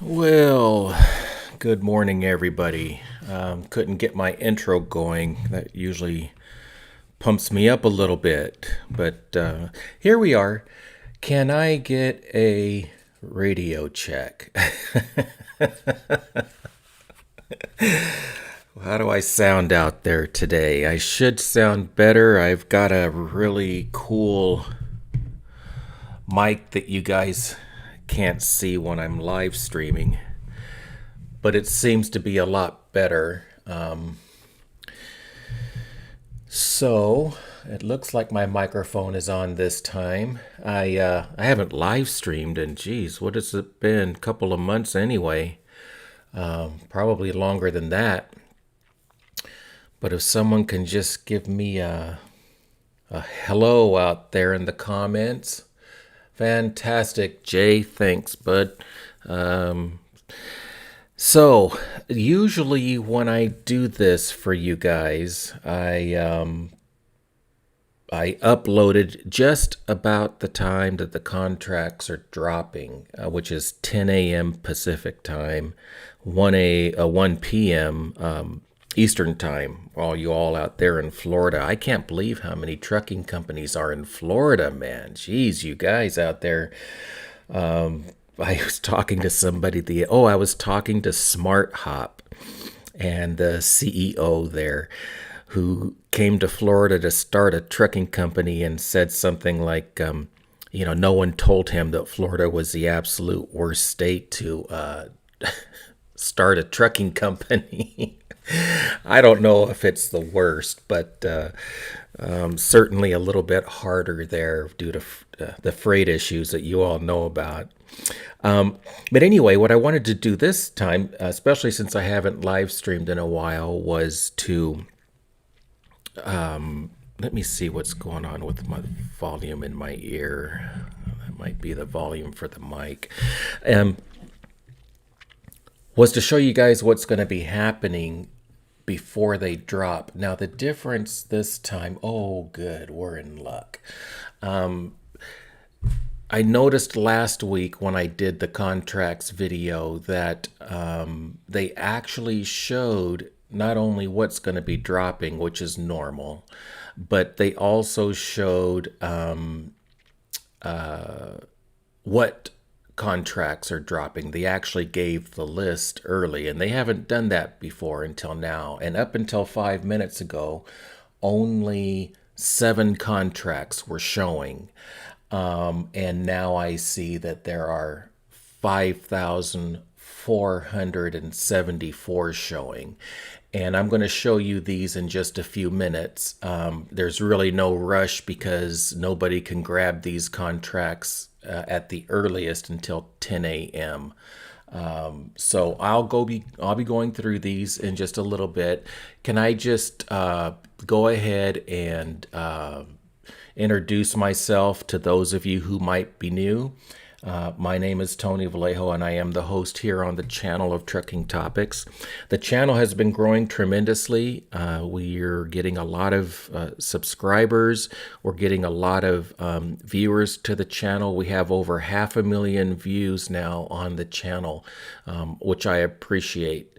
Well, good morning, everybody. Couldn't get my intro going. That usually pumps me up a little bit. But here we are. Can I get a radio check? How do I sound out there today? I should sound better. I've got a really cool mic that you guys can't see when I'm live streaming, but it seems to be a lot better. So it looks like my microphone is on this time. I haven't live streamed in, geez, what has it been? A couple of months anyway. Probably longer than that. But if someone can just give me a hello out there in the comments. Fantastic, Jay. Thanks, bud. Um, so usually when I do this for you guys, I uploaded just about the time that the contracts are dropping, which is 10 a.m. Pacific time, 1 p.m. Eastern time. All you all out there in Florida, I can't believe how many trucking companies are in Florida, man. Jeez, you guys out there. I was talking to somebody I was talking to Smart Hop and the CEO there who came to Florida to start a trucking company and said something like, no one told him that Florida was the absolute worst state to start a trucking company. I don't know if it's the worst, but certainly a little bit harder there due to the freight issues that you all know about. But anyway, what I wanted to do this time, especially since I haven't live streamed in a while, was to let me see what's going on with my volume in my ear. That might be the volume for the mic. Was to show you guys what's going to be happening before they drop. Now, the difference this time, oh, good, we're in luck. I noticed last week when I did the contracts video that they actually showed not only what's going to be dropping, which is normal, but they also showed what contracts are dropping. They actually gave the list early, and they haven't done that before until now. And up until 5 minutes ago, only 7 contracts were showing. And now I see that there are 5,474 showing. And I'm going to show you these in just a few minutes. There's really no rush because nobody can grab these contracts at the earliest until 10 a.m. So I'll be going through these in just a little bit. Can I just go ahead and introduce myself to those of you who might be new? My name is Tony Vallejo, and I am the host here on the channel of Trucking Topics. The channel has been growing tremendously. We're getting a lot of subscribers. We're getting a lot of viewers to the channel. We have over 500,000 views now on the channel, which I appreciate.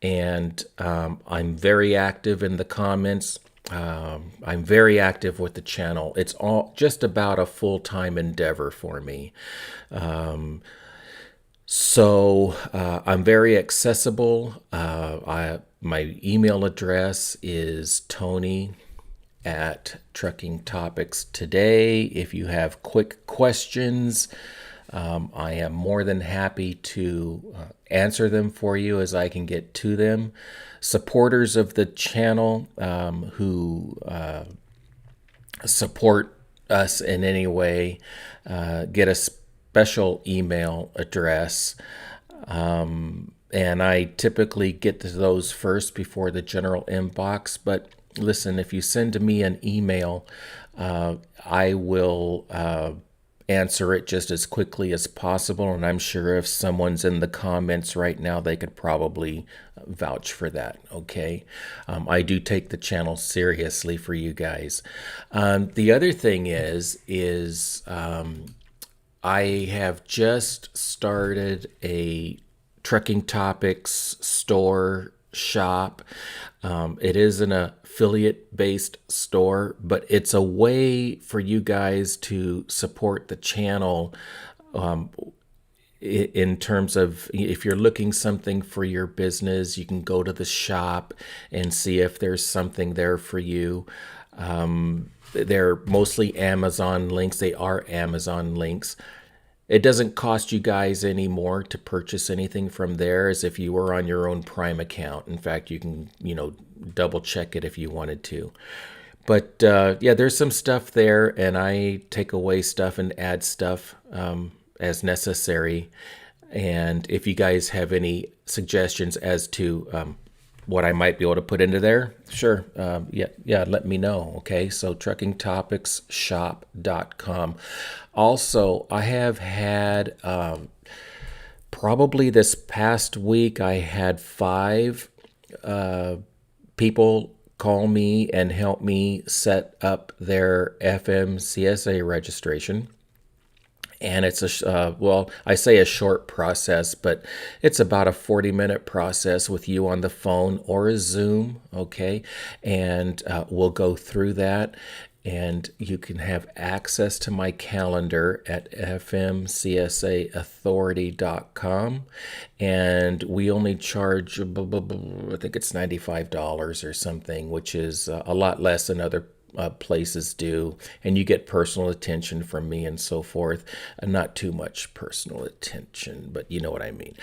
And I'm very active in the comments. I'm very active with the channel. It's all just about a full-time endeavor for me. I'm very accessible. My email address is Tony at Trucking Topics Today. If you have quick questions, I am more than happy to answer them for you as I can get to them. Supporters of the channel who support us in any way get a special email address. And I typically get to those first before the general inbox. But listen, if you send me an email, I will answer it just as quickly as possible. And I'm sure if someone's in the comments right now, they could probably vouch for that. Okay. I do take the channel seriously for you guys. The other thing is I have just started a Trucking Topics store shop. It is an affiliate-based store, but it's a way for you guys to support the channel in terms of if you're looking something for your business, you can go to the shop and see if there's something there for you. They're mostly Amazon links. They are Amazon links. It doesn't cost you guys any more to purchase anything from there as if you were on your own Prime account. In fact, you can, double check it if you wanted to. But yeah, there's some stuff there, and I take away stuff and add stuff as necessary. And if you guys have any suggestions as to what I might be able to put into there, sure, let me know. Okay, so truckingtopicsshop.com. Also, I have had probably this past week, I had 5 people call me and help me set up their FMCSA registration. And it's I say a short process, but it's about a 40-minute process with you on the phone or a Zoom, okay? And we'll go through that, and you can have access to my calendar at FMCSAauthority.com. And we only charge, I think it's $95 or something, which is a lot less than other places do, and you get personal attention from me and so forth. Not too much personal attention, but you know what I mean.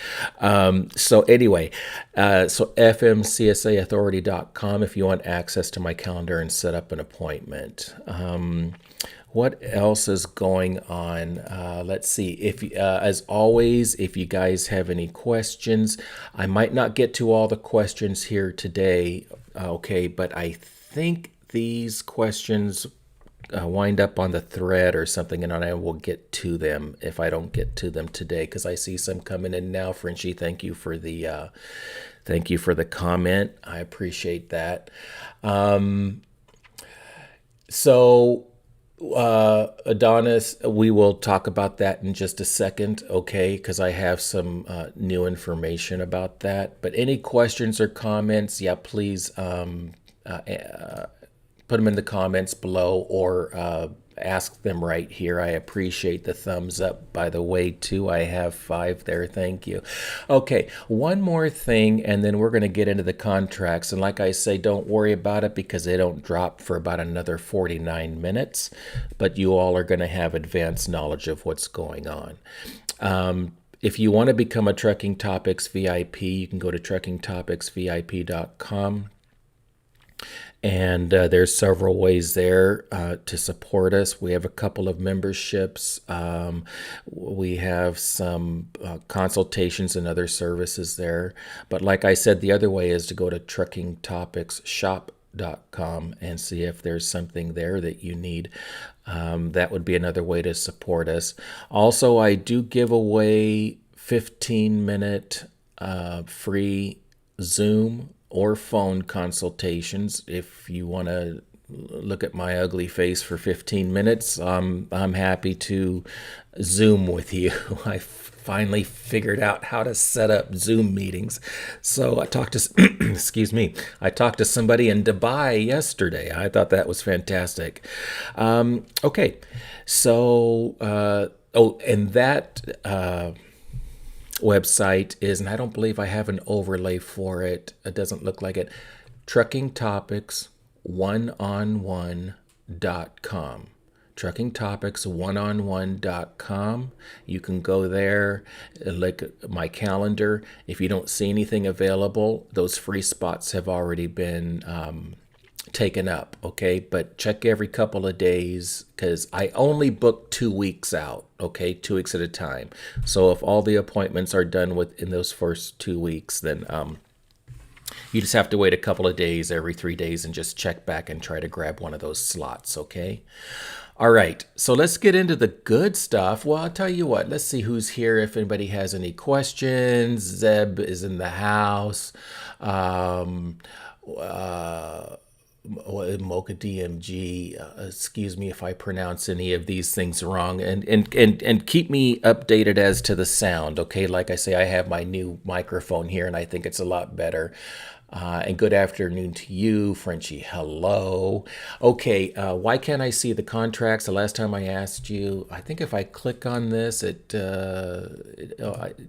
So anyway, so FMCSAauthority.com if you want access to my calendar and set up an appointment. What else is going on? Let's see. If as always, if you guys have any questions, I might not get to all the questions here today, okay, but I think these questions wind up on the thread or something, and I will get to them if I don't get to them today, because I see some coming in now. Frenchie, thank you for the comment. I appreciate that. So Adonis, we will talk about that in just a second, okay? Because I have some new information about that. But any questions or comments, yeah, please put them in the comments below, or ask them right here. I appreciate the thumbs up, by the way, too. I have 5 there. Thank you. Okay, one more thing, and then we're going to get into the contracts. And like I say, don't worry about it because they don't drop for about another 49 minutes. But you all are going to have advanced knowledge of what's going on. If you want to become a Trucking Topics VIP, you can go to truckingtopicsvip.com. And there's several ways there to support us. We have a couple of memberships. We have some consultations and other services there. But like I said, the other way is to go to truckingtopicsshop.com and see if there's something there that you need. That would be another way to support us. Also, I do give away 15-minute free Zoom or phone consultations. If you want to look at my ugly face for 15 minutes, I'm happy to Zoom with you. I finally figured out how to set up Zoom meetings. So I talked to, excuse me, I talked to somebody in Dubai yesterday. I thought that was fantastic. Okay, so, and that website is, and I don't believe I have an overlay for it. It doesn't look like it. truckingtopics1on1.com. truckingtopics1on1.com. You can go there, look at my calendar. If you don't see anything available, those free spots have already been taken up, okay? But check every couple of days, because I only book 2 weeks out, okay? 2 weeks at a time. So if all the appointments are done within those first 2 weeks, then you just have to wait a couple of days every 3 days and just check back and try to grab one of those slots, okay? All right, so let's get into the good stuff. Well, I'll tell you what, let's see who's here. If anybody has any questions, Zeb is in the house. Mocha DMG. Excuse me if I pronounce any of these things wrong, and keep me updated as to the sound. Okay, like I say, I have my new microphone here, and I think it's a lot better. And good afternoon to you, Frenchie. Hello. Okay, why can't I see the contracts? The last time I asked you, I think if I click on this, it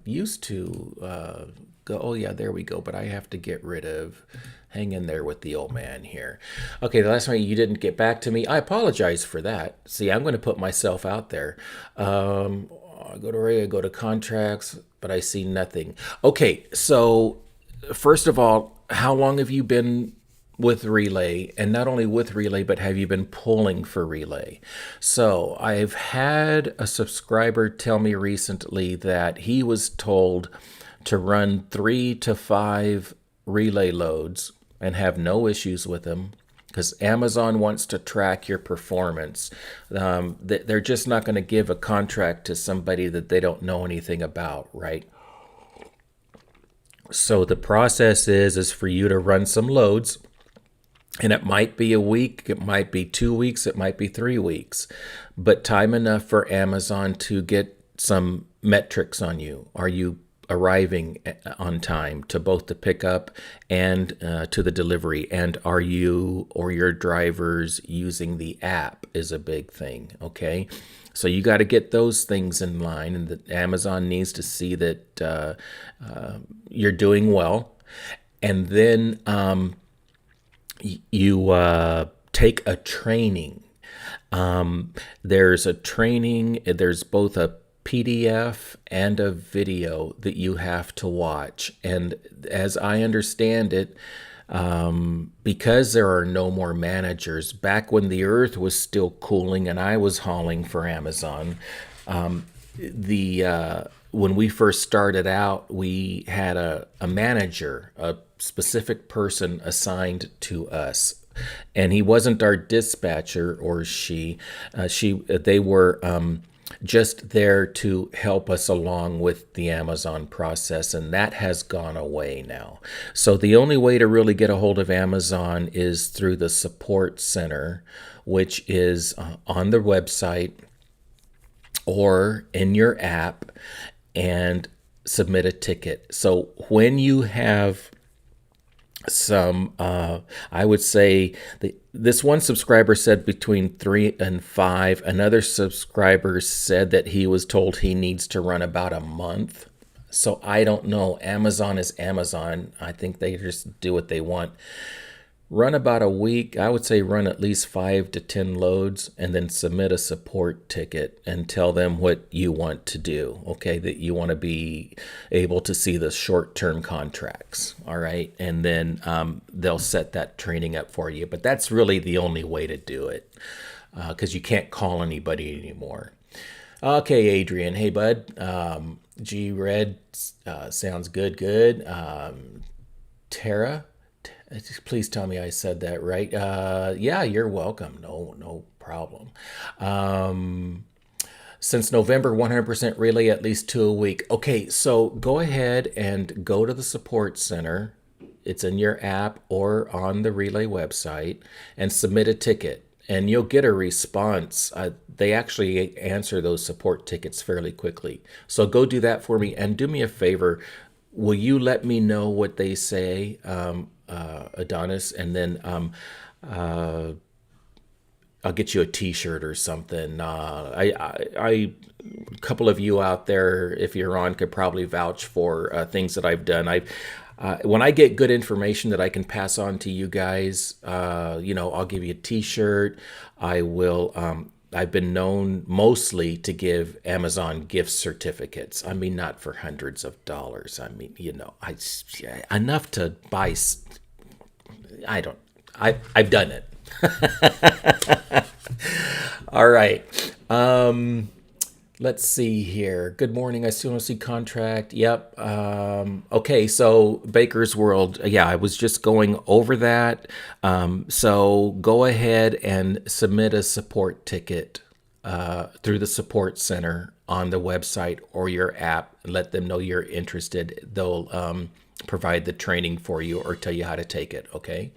used to go. Oh yeah, there we go. But I have to get rid of. Hang in there with the old man here. Okay, the last time you didn't get back to me, I apologize for that. See, I'm going to put myself out there. I go to Ray, I go to contracts, but I see nothing. Okay, so first of all, how long have you been with Relay? And not only with Relay, but have you been pulling for Relay? So I've had a subscriber tell me recently that he was told to run 3 to 5 Relay loads and have no issues with them because Amazon wants to track your performance. They're just not going to give a contract to somebody that they don't know anything about, right? So the process is for you to run some loads, and it might be a week, it might be 2 weeks, it might be 3 weeks, but time enough for Amazon to get some metrics on you. Are you arriving on time to both the pickup and to the delivery? And are you or your drivers using the app is a big thing, okay? So you got to get those things in line, and that Amazon needs to see that you're doing well. And then you take a training. There's a training, there's both a PDF and a video that you have to watch. And as I understand it, because there are no more managers, back when the earth was still cooling and I was hauling for Amazon, when we first started out, we had a manager, a specific person assigned to us. And he wasn't our dispatcher, or they were just there to help us along with the Amazon process, and that has gone away now. So the only way to really get a hold of Amazon is through the support center, which is on the website or in your app, and submit a ticket. So when you have some, I would say this one subscriber said between 3 and 5. Another subscriber said that he was told he needs to run about a month. So I don't know. Amazon is Amazon. I think they just do what they want. Run about a week. I would say run at least 5 to 10 loads, and then submit a support ticket and tell them what you want to do. Okay, that you want to be able to see the short-term contracts. All right, and then they'll set that training up for you. But that's really the only way to do it, because you can't call anybody anymore. Okay, Adrian. Hey, bud. G Red sounds good. Good. Tara. Please tell me I said that right. Yeah, you're welcome. No problem. Since November, 100% Relay, at least 2 a week. Okay, so go ahead and go to the support center. It's in your app or on the Relay website, and submit a ticket. And you'll get a response. They actually answer those support tickets fairly quickly. So go do that for me. And do me a favor. Will you let me know what they say, Adonis? And then I'll get you a T-shirt or something. A couple of you out there, if you're on, could probably vouch for things that I've done. When I get good information that I can pass on to you guys, I'll give you a T-shirt. I will. I've been known mostly to give Amazon gift certificates. I mean, not for hundreds of dollars. I mean, enough to buy. I've done it. All right. Let's see here. Good morning. I still want to see contract. Yep. Okay. So Baker's World. Yeah, I was just going over that. So go ahead and submit a support ticket through the support center on the website or your app. Let them know you're interested. They'll provide the training for you or tell you how to take it. Okay.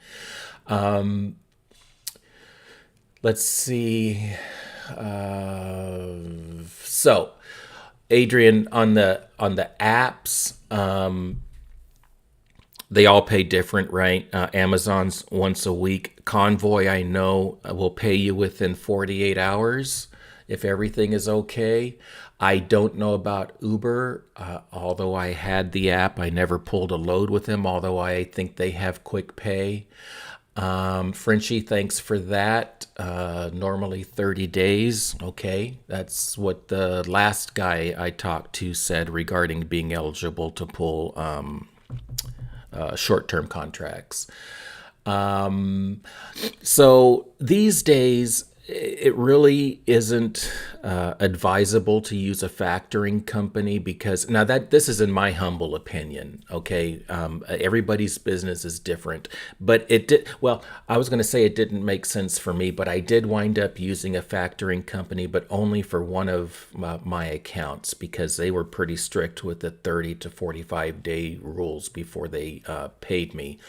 Let's see. Uh, so, Adrian, on the apps, they all pay different, right? Amazon's once a week. Convoy, I know, will pay you within 48 hours if everything is okay. I don't know about Uber. Although I had the app, I never pulled a load with them, although I think they have quick pay. Frenchie, thanks for that. Normally 30 days. Okay. That's what the last guy I talked to said regarding being eligible to pull short term contracts. So these days, it really isn't advisable to use a factoring company because now that this is in my humble opinion. Okay, everybody's business is different, but it did well. I was going to say it didn't make sense for me, but I did wind up using a factoring company, but only for one of my accounts because they were pretty strict with the 30 to 45-day rules before they paid me.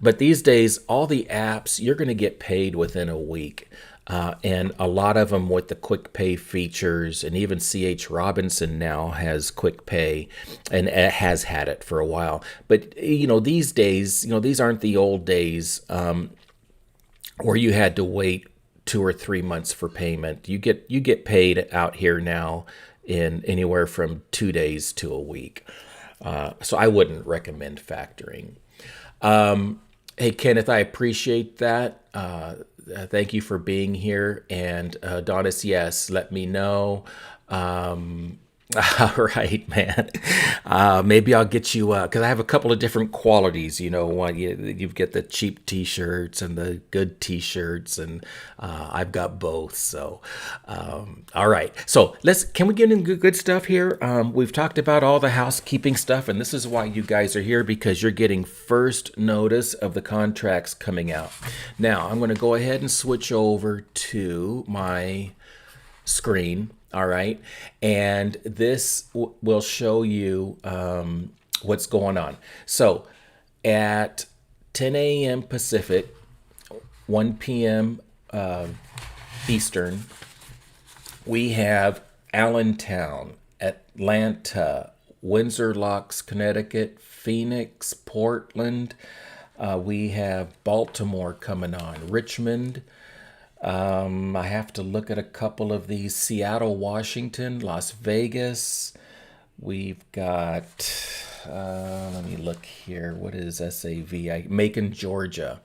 But these days, all the apps, you're going to get paid within a week. And a lot of them with the quick pay features, and even CH Robinson now has quick pay and has had it for a while. But, these days, these aren't the old days where you had to wait 2 or 3 months for payment. You get paid out here now in anywhere from 2 days to a week. So I wouldn't recommend factoring. Hey, Kenneth, I appreciate that. Thank you for being here. And Donis, yes, let me know. All right, man. Maybe I'll get you because I have a couple of different qualities. One you get the cheap T-shirts and the good T-shirts, and I've got both. So, all right. So can we get into good stuff here? We've talked about all the housekeeping stuff, and this is why you guys are here because you're getting first notice of the contracts coming out. Now, I'm going to go ahead and switch over to my screen. All right. And this will show you what's going on. So at 10 a.m. Pacific, 1 p.m. Eastern, we have Allentown, Atlanta, Windsor Locks, Connecticut, Phoenix, Portland. We have Baltimore coming on, Richmond. I have to look at a couple of these. Seattle, Washington, Las Vegas. We've got, let me look here. What is SAV? Macon, Georgia.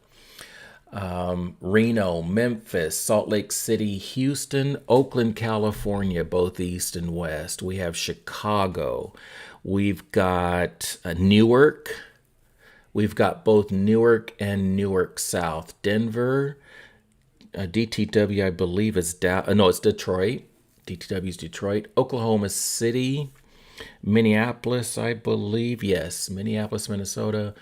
Reno, Memphis, Salt Lake City, Houston, Oakland, California, both east and west. We have Chicago. We've got Newark. We've got both Newark and Newark South. Denver. DTW, I believe, is no, it's Detroit. DTW is Detroit. Oklahoma City, Minneapolis, I believe. Yes, Minneapolis, Minnesota,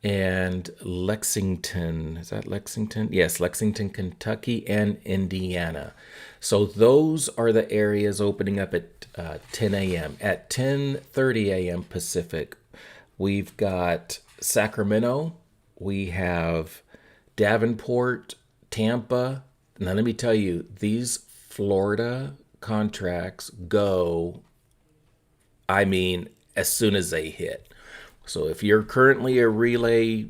and Lexington. Is that Lexington? Yes, Lexington, Kentucky, and Indiana. So those are the areas opening up at 10 a.m. At 10:30 a.m. Pacific, we've got Sacramento. We have Davenport, Tampa. Now, let me tell you, these Florida contracts go, as soon as they hit. So if you're currently a relay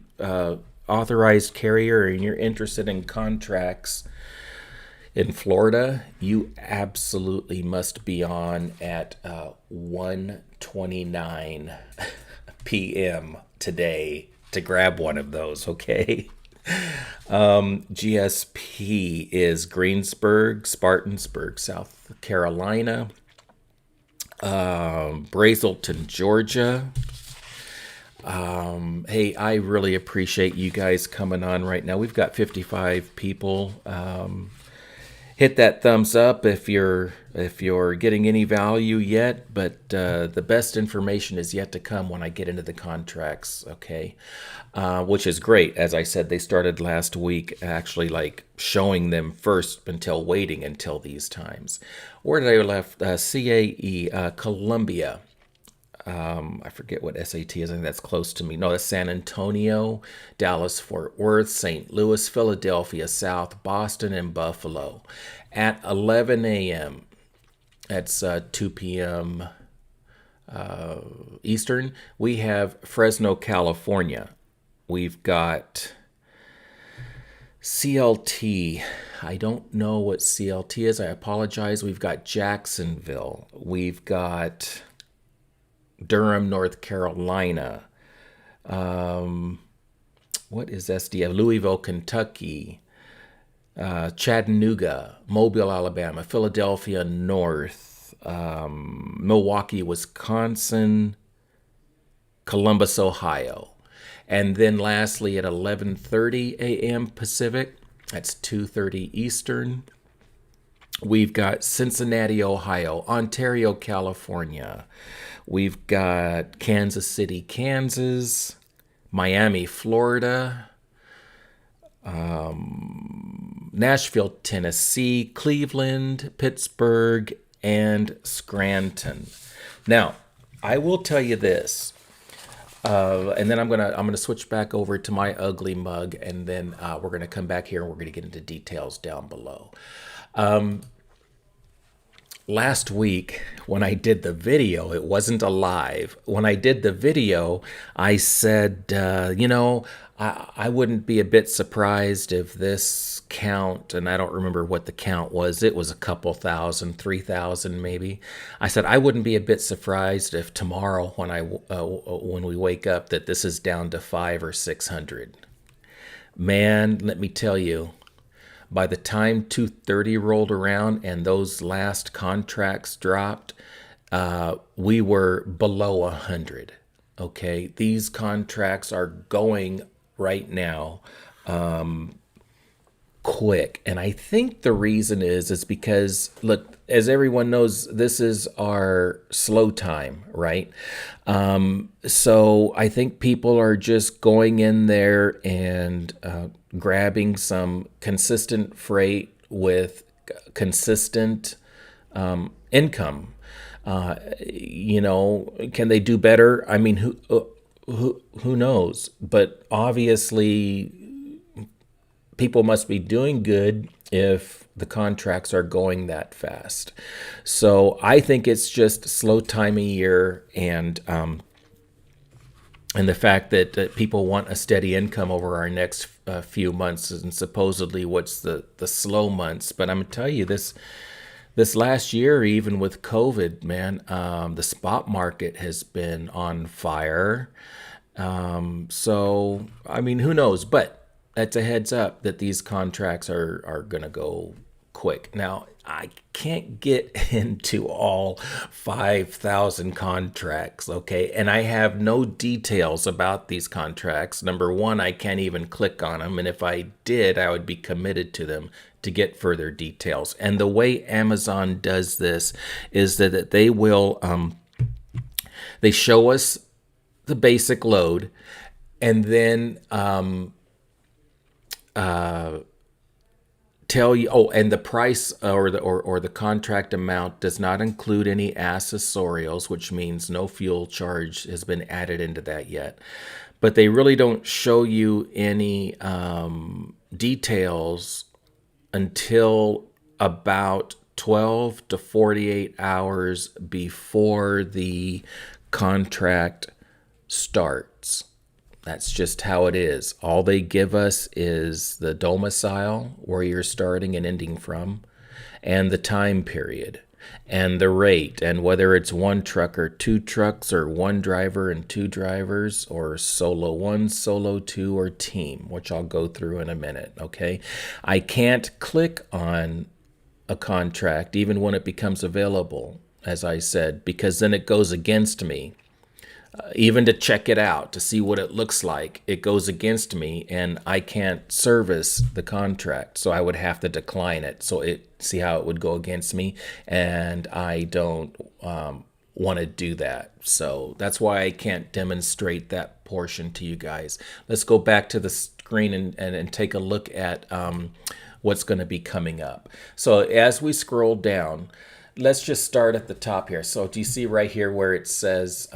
authorized carrier and you're interested in contracts in Florida, you absolutely must be on at 1:29 p.m. today to grab one of those, okay? GSP is Greensburg, Spartansburg, South Carolina, Brazelton, Georgia. Hey, I really appreciate you guys coming on right now. We've got 55 people. Hit that thumbs up if you're getting any value yet, but the best information is yet to come when I get into the contracts, okay? Which is great. As I said, they started last week actually like showing them first until waiting until these times. Where did I left? CAE, Columbia. I forget what SAT is. I think that's close to me. No, that's San Antonio, Dallas, Fort Worth, St. Louis, Philadelphia, South Boston, and Buffalo. At 11 a.m., that's 2 p.m. Eastern, we have Fresno, California. We've got CLT. I don't know what CLT is. I apologize. We've got Jacksonville. We've got Durham, North Carolina. What is SDF? Louisville, Kentucky. Chattanooga, Mobile, Alabama. Philadelphia North. Milwaukee, Wisconsin. Columbus, Ohio. And then lastly at 11:30 a.m. Pacific, that's 2:30 Eastern, we've got Cincinnati, Ohio, Ontario, California. We've got Kansas City, Kansas, Miami, Florida, Nashville, Tennessee, Cleveland, Pittsburgh, and Scranton. Now, I will tell you this. And then I'm gonna switch back over to my ugly mug, and then we're gonna come back here and we're gonna get into details down below. Last week when I did the video, it wasn't a live. When I did the video, I said, I wouldn't be a bit surprised if this count, and I don't remember what the count was. It was a couple thousand, 3,000 maybe. I said I wouldn't be a bit surprised if tomorrow when we wake up that this is down to 500 or 600. Man, let me tell you, by the time 2:30 rolled around and those last contracts dropped, we were below 100. Okay, these contracts are going right now quick, and I think the reason is because, look, as everyone knows, this is our slow time, right? So I think people are just going in there and grabbing some consistent freight with consistent income. Can they do better? I mean, who knows? But obviously, people must be doing good if the contracts are going that fast. So I think it's just slow time of year, and the fact that people want a steady income over our next few months, and supposedly what's the slow months. But I'm gonna tell you this last year, even with COVID, man, the spot market has been on fire. So I mean, who knows? But that's a heads up that these contracts are gonna go quick. Now, I can't get into all 5,000 contracts, okay? And I have no details about these contracts. Number one, I can't even click on them. And if I did, I would be committed to them to get further details. And the way Amazon does this is that they will, they show us the basic load, and then tell you, and the price or the contract amount does not include any accessorials, which means no fuel charge has been added into that yet. But they really don't show you any details until about 12 to 48 hours before the contract starts. That's just how it is. All they give us is the domicile, where you're starting and ending from, and the time period, and the rate, and whether it's one truck or two trucks, or one driver and two drivers, or solo one, solo two, or team, which I'll go through in a minute, okay? I can't click on a contract even when it becomes available, as I said, because then it goes against me. Even to check it out, to see what it looks like, it goes against me, and I can't service the contract, so I would have to decline it. So see how it would go against me, and I don't want to do that. So that's why I can't demonstrate that portion to you guys. Let's go back to the screen and take a look at what's going to be coming up. So as we scroll down, let's just start at the top here. So do you see right here where it says,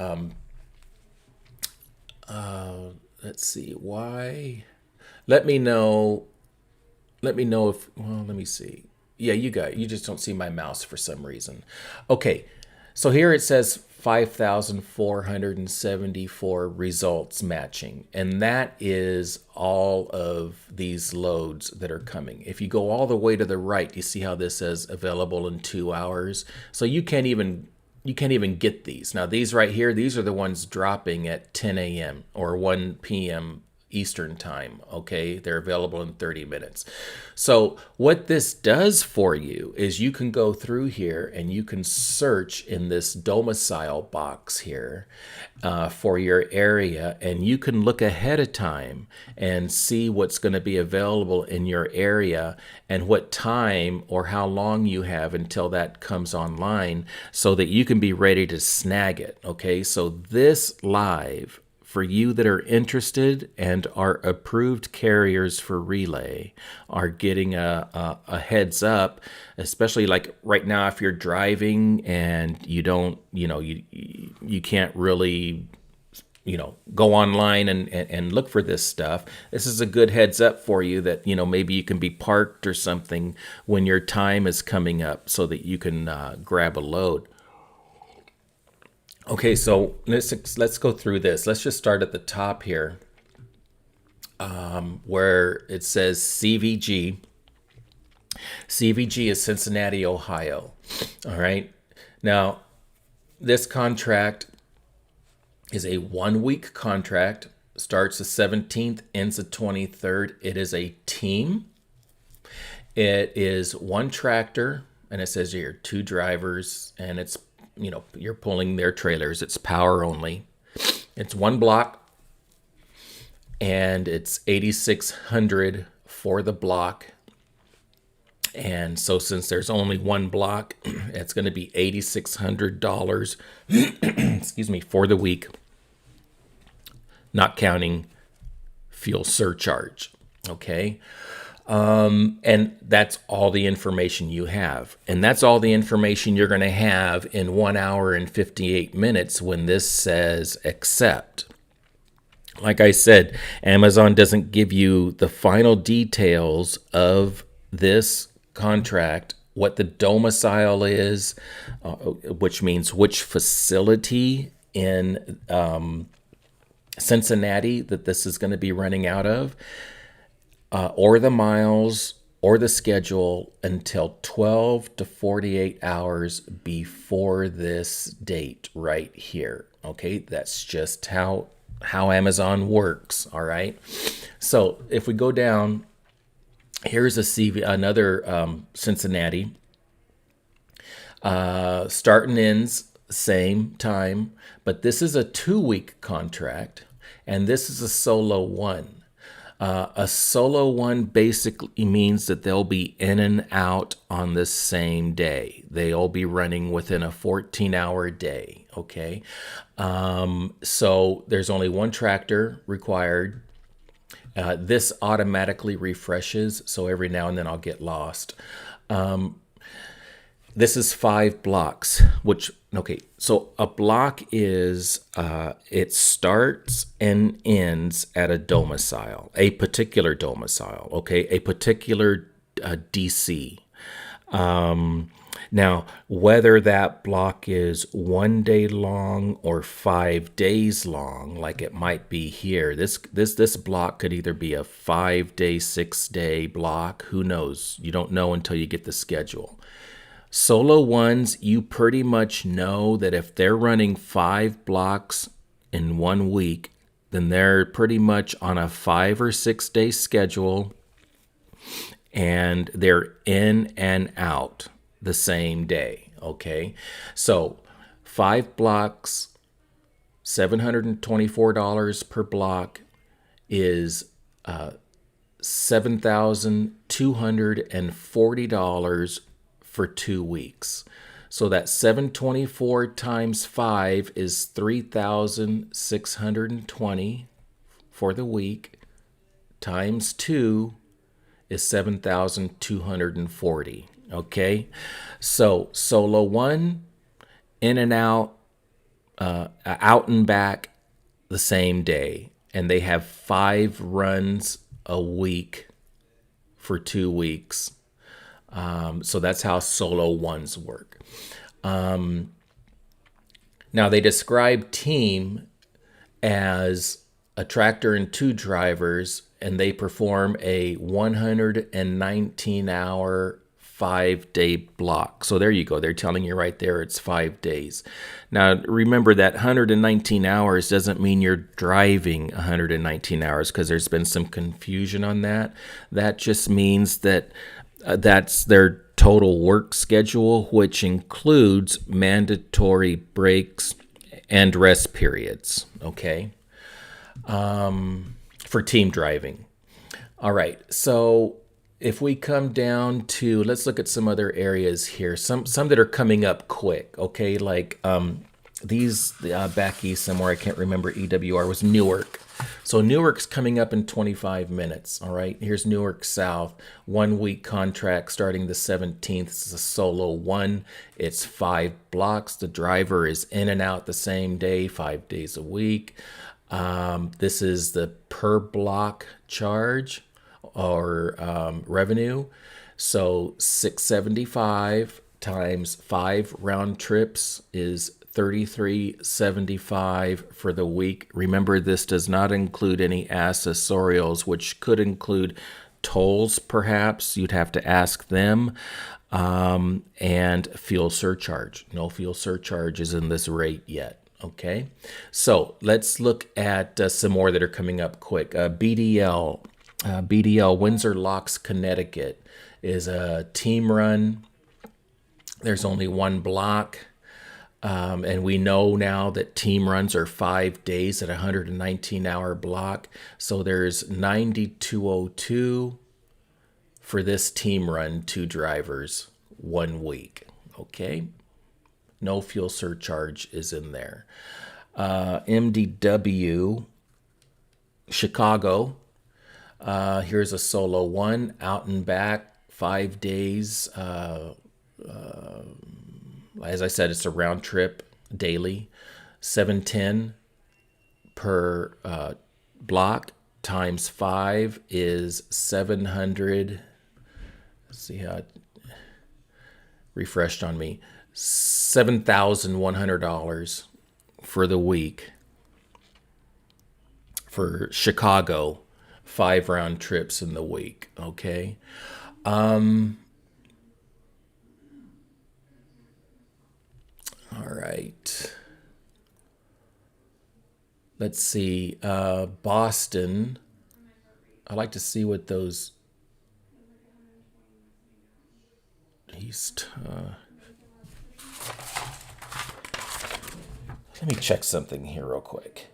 let's see, why? Let me know. Let me know if, well, let me see. Yeah, you just don't see my mouse for some reason. Okay, so here it says 5,474 results matching, and that is all of these loads that are coming. If you go all the way to the right, you see how this says available in 2 hours. So you can't even get these. Now these right here, these are the ones dropping at 10 a.m. or 1 p.m. Eastern time. Okay, they're available in 30 minutes. So what this does for you is you can go through here and you can search in this domicile box here for your area, and you can look ahead of time and see what's going to be available in your area and what time or how long you have until that comes online, so that you can be ready to snag it. Okay, so this live, for you that are interested and are approved carriers for relay, are getting a heads up, especially like right now if you're driving and you don't, you can't really, go online and look for this stuff. This is a good heads up for you that, maybe you can be parked or something when your time is coming up so that you can grab a load. Okay, so let's go through this. Let's just start at the top here, where it says CVG. CVG is Cincinnati, Ohio. All right. Now, this contract is a 1-week contract. Starts the 17th, ends the 23rd. It is a team. It is one tractor, and it says here 2 drivers, and it's you're pulling their trailers. It's power only. It's 1 block, and it's 8,600 for the block. And so since there's only 1 block, it's going to be $8,600, excuse me, for the week, not counting fuel surcharge. Okay. And that's all the information you have. And that's all the information you're going to have in 1 hour and 58 minutes when this says accept. Like I said, Amazon doesn't give you the final details of this contract, what the domicile is, which means which facility in Cincinnati that this is going to be running out of. Or the miles, or the schedule until 12 to 48 hours before this date right here. Okay, that's just how Amazon works. All right. So if we go down, here's another Cincinnati. Start and ends same time, but this is a 2-week contract, and this is a solo one. A solo one basically means that they'll be in and out on the same day. They'll be running within a 14-hour day, okay? So there's only 1 tractor required. This automatically refreshes, so every now and then I'll get lost. This is 5 blocks, so a block is, it starts and ends at a domicile, a particular domicile, okay, a particular DC. Now, whether that block is 1 day long or 5 days long, like it might be here, this block could either be a 5-day, 6-day block, who knows? You don't know until you get the schedule. Solo ones, you pretty much know that if they're running 5 blocks in 1 week, then they're pretty much on a 5 or 6 day schedule, and they're in and out the same day. Okay, so 5 blocks, $724 per block is $7,240 for 2 weeks. So that 724 times 5 is 3,620 for the week, times 2 is 7,240. Okay. So solo one, in and out and back the same day. And they have 5 runs a week for 2 weeks. So that's how solo ones work. Now they describe team as a tractor and 2 drivers, and they perform a 119-hour 5-day block. So there you go. They're telling you right there it's 5 days. Now remember that 119 hours doesn't mean you're driving 119 hours, because there's been some confusion on that. That just means that that's their total work schedule, which includes mandatory breaks and rest periods. Okay. For team driving. All right. So if we come down to, let's look at some other areas here. Some that are coming up quick. Okay. Like these back east somewhere, I can't remember EWR, was Newark. So Newark's coming up in 25 minutes. All right. Here's Newark South. 1 week contract starting the 17th. It's a solo one. It's 5 blocks. The driver is in and out the same day, 5 days a week. This is the per block charge or revenue. So $675 times 5 round trips is $33.75 for the week. Remember, this does not include any accessorials, which could include tolls, perhaps. You'd have to ask them. And fuel surcharge. No fuel surcharge is in this rate yet. Okay, so let's look at some more that are coming up quick. BDL, Windsor Locks, Connecticut, is a team run. There's only 1 block. And we know now that team runs are 5 days at a 119-hour block. So there's 9202 for this team run, 2 drivers, 1 week. Okay. No fuel surcharge is in there. MDW, Chicago. Here's a solo one, out and back, 5 days. As I said, it's a round trip daily. 710 per block times 5 is 700. Let's see how it refreshed on me. $7,100 for the week for Chicago, 5 round trips in the week. Okay. All right. Let's see. Boston. I'd like to see what those East. Let me check something here real quick.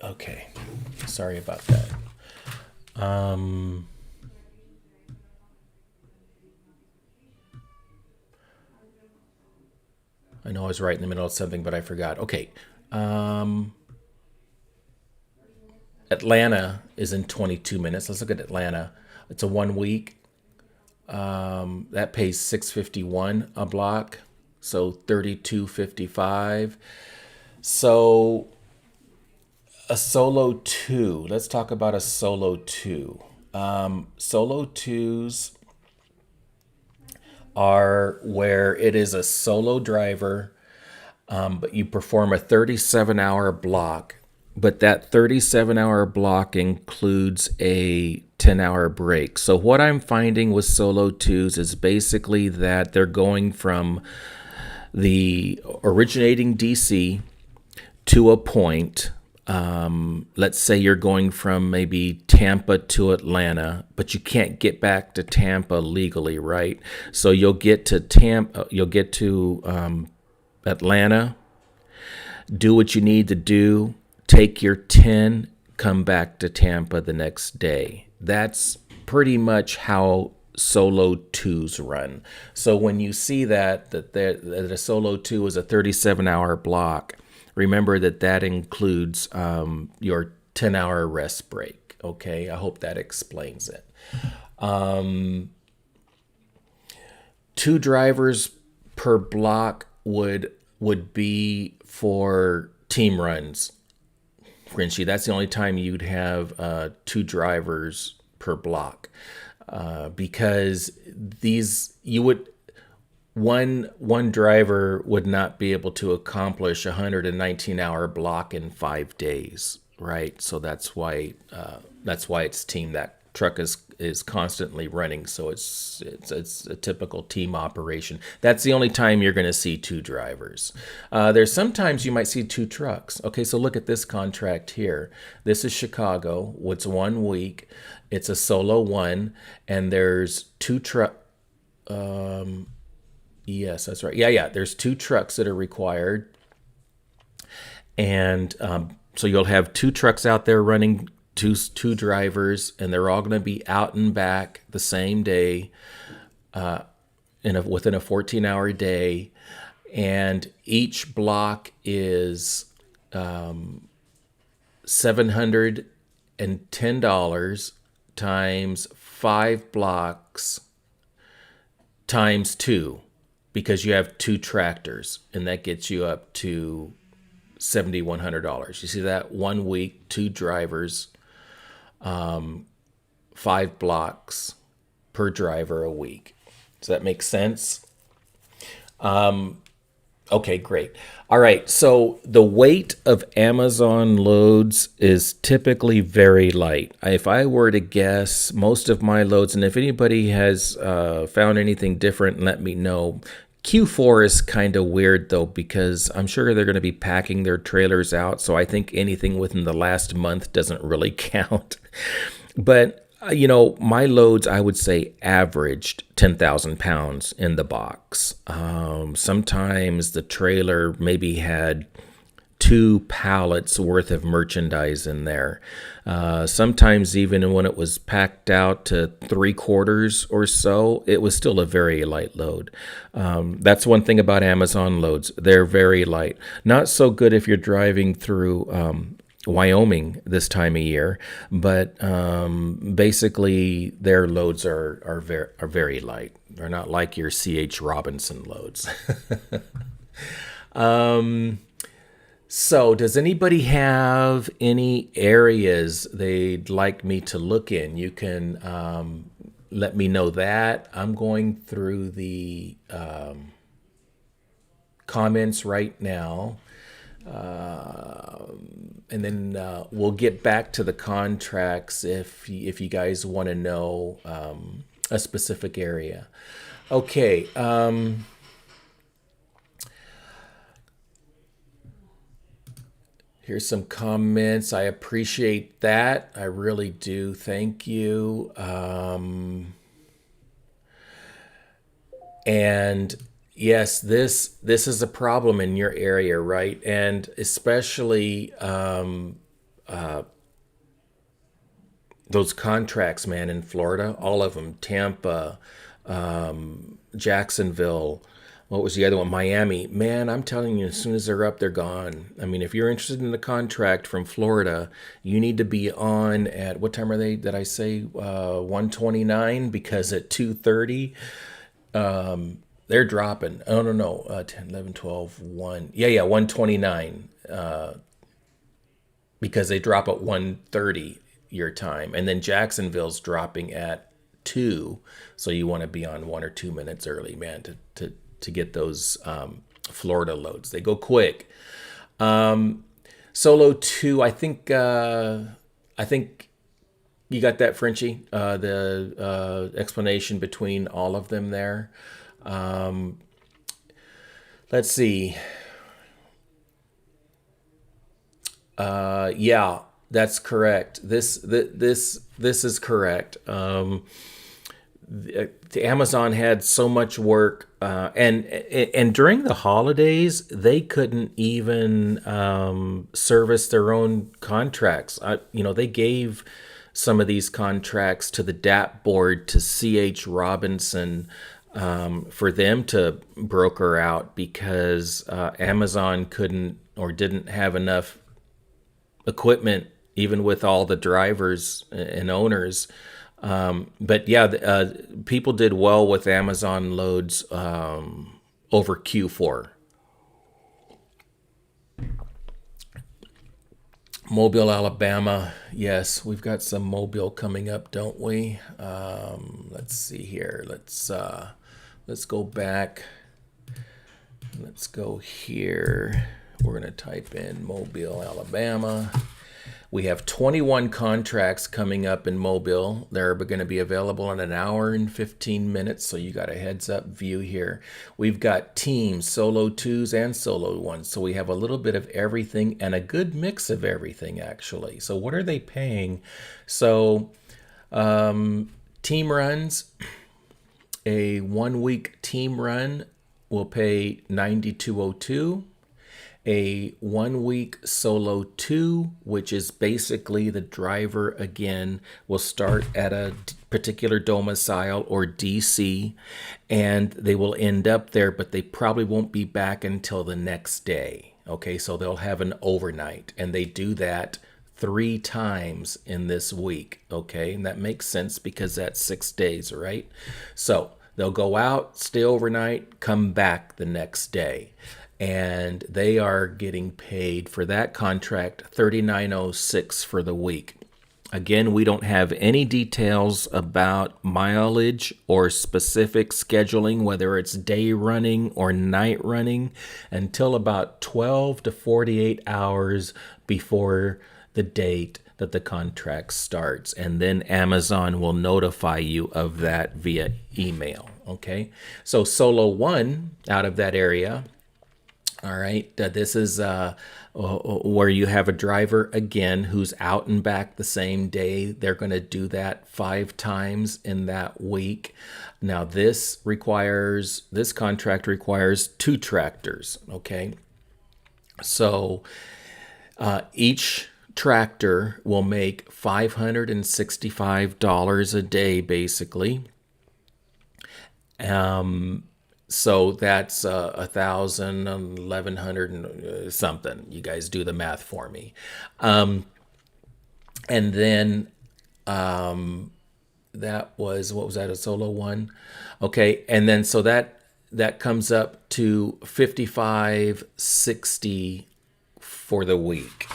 Okay, sorry about that. I know I was right in the middle of something, but I forgot. Okay. Atlanta is in 22 minutes. Let's look at Atlanta. It's a 1 week. That pays $651 a block, so $32.55. So a solo 2. Let's talk about a solo 2. Solo 2s are where it is a solo driver, but you perform a 37-hour block. But that 37-hour block includes a 10-hour break. So what I'm finding with solo 2s is basically that they're going from the originating DC to a point. Let's say you're going from maybe Tampa to Atlanta, but you can't get back to Tampa legally, right? So you'll get to Atlanta, do what you need to do, take your 10, come back to Tampa the next day. That's pretty much how solo 2s run. So when you see that a solo 2 is a 37-hour block, remember that that includes your 10-hour rest break. Okay, I hope that explains it. 2 drivers per block would be for team runs, Frenchie. That's the only time you'd have 2 drivers per block, because these you would one driver would not be able to accomplish a 119-hour block in 5 days, right? So that's why it's team. That truck is constantly running, so it's a typical team operation. That's the only time you're going to see 2 drivers. There's sometimes you might see 2 trucks. Okay, so look at this contract here. This is Chicago. It's 1 week. It's a solo one, and there's 2 truck. Yes, that's right. Yeah. There's 2 trucks that are required, and so you'll have 2 trucks out there running, two drivers, and they're all going to be out and back the same day, within a 14-hour day, and each block is $710 times 5 blocks times 2, because you have 2 tractors, and that gets you up to $7,100. You see that? 1 week, 2 drivers, 5 blocks per driver a week. Does that make sense? Okay, great. All right, so the weight of Amazon loads is typically very light. If I were to guess, most of my loads, and if anybody has found anything different, let me know. Q4 is kind of weird, though, because I'm sure they're going to be packing their trailers out, so I think anything within the last month doesn't really count. But, my loads, I would say, averaged 10,000 pounds in the box. Sometimes the trailer maybe had 2 pallets worth of merchandise in there. Sometimes even when it was packed out to 3/4 or so, it was still a very light load. That's one thing about Amazon loads. They're very light. Not so good if you're driving through Wyoming this time of year, but basically their loads are very light. They're not like your C.H. Robinson loads. So does anybody have any areas they'd like me to look in? You can let me know that. I'm going through the comments right now. And then we'll get back to the contracts if you guys want to know a specific area. Okay. Here's some comments. I appreciate that. I really do. Thank you. And yes, this is a problem in your area, right? And especially those contracts, man, in Florida, all of them, Tampa, Jacksonville. What was the other one? Miami. Man, I'm telling you, as soon as they're up, they're gone. I mean, if you're interested in the contract from Florida, you need to be on at, what time are they, did I say 129? Because at 2:30, they're dropping. Oh, no, 10, 11, 12, 1. Yeah, 129. Because they drop at 1:30 your time. And then Jacksonville's dropping at 2. So you want to be on 1 or 2 minutes early, man, to get those Florida loads. They go quick. Solo 2, I think you got that, Frenchie, the explanation between all of them there. Let's see. Yeah, that's correct. This is correct. The Amazon had so much work, and during the holidays, they couldn't even service their own contracts. They gave some of these contracts to the DAP board, to C.H. Robinson, for them to broker out, because Amazon couldn't. or didn't have enough equipment, even with all the drivers and owners. But yeah, people did well with Amazon loads over Q4. Mobile, Alabama. Yes, we've got some Mobile coming up, don't we? Let's see here. Let's go back. Let's go here. We're going to type in Mobile, Alabama. We have 21 contracts coming up in Mobile. They're going to be available in an hour and 15 minutes, so you got a heads up view here. We've got teams, solo twos and solo ones, so we have a little bit of everything and a good mix of everything, actually. So what are they paying? So team runs, a 1 week team run will pay $92.02. A 1 week solo 2, which is basically the driver again, will start at a particular domicile or DC, and they will end up there, but they probably won't be back until the next day. Okay, so they'll have an overnight, and they do that 3 times in this week. Okay, and that makes sense because that's 6 days, right? So they'll go out, stay overnight, come back the next day. And they are getting paid for that contract $39.06 for the week. Again, we don't have any details about mileage or specific scheduling, whether it's day running or night running, until about 12 to 48 hours before the date that the contract starts. And then Amazon will notify you of that via email. Okay, so Solo 1 out of that area. All right, this is where you have a driver, again, who's out and back the same day. They're going to do that 5 times in that week. Now, this contract requires 2 tractors, okay? So each tractor will make $565 a day, basically. So that's 1,000, 1,100 something. You guys do the math for me. And then that was, what was that, a solo 1? Okay, and then so that comes up to $55.60 for the week.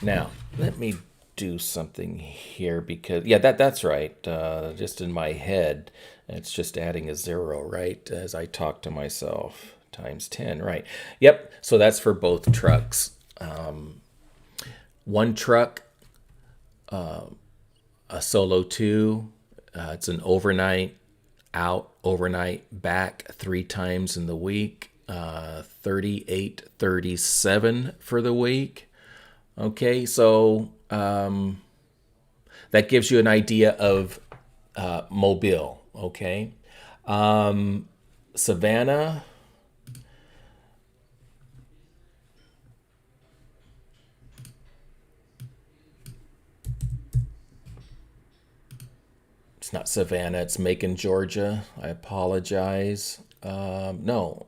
Now, let me do something here because, yeah, that's right. Just in my head, it's just adding a 0, right? As I talk to myself, times 10, right? Yep, so that's for both trucks. One truck, a solo 2, it's an overnight, out, overnight, back 3 times in the week, $38.37 for the week. Okay, so that gives you an idea of Mobile. Okay, Savannah. It's not Savannah. It's Macon, Georgia. I apologize. No.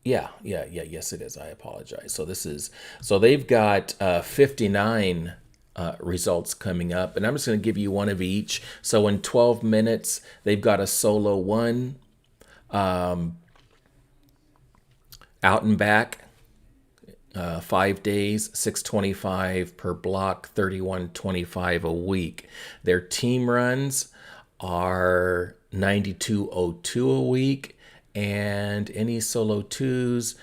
Yes, it is. I apologize. So they've got 59 results coming up, and I'm just going to give you one of each. So in 12 minutes, they've got a solo 1, out and back, 5 days, 625 per block, 3125 a week. Their team runs are 9202 a week, and any solo 2s,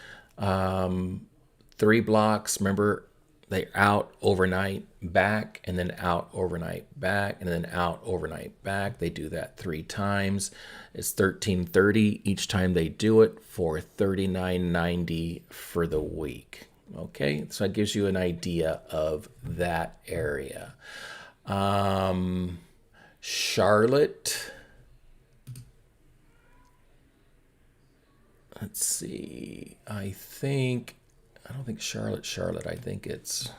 3 blocks. Remember, they're out overnight, back, and then out overnight, back, and then out overnight, back. They do that 3 times. It's $13.30 each time they do it for $39.90 for the week. Okay, so that gives you an idea of that area. Charlotte. Let's see. I don't think Charlotte. I think it's,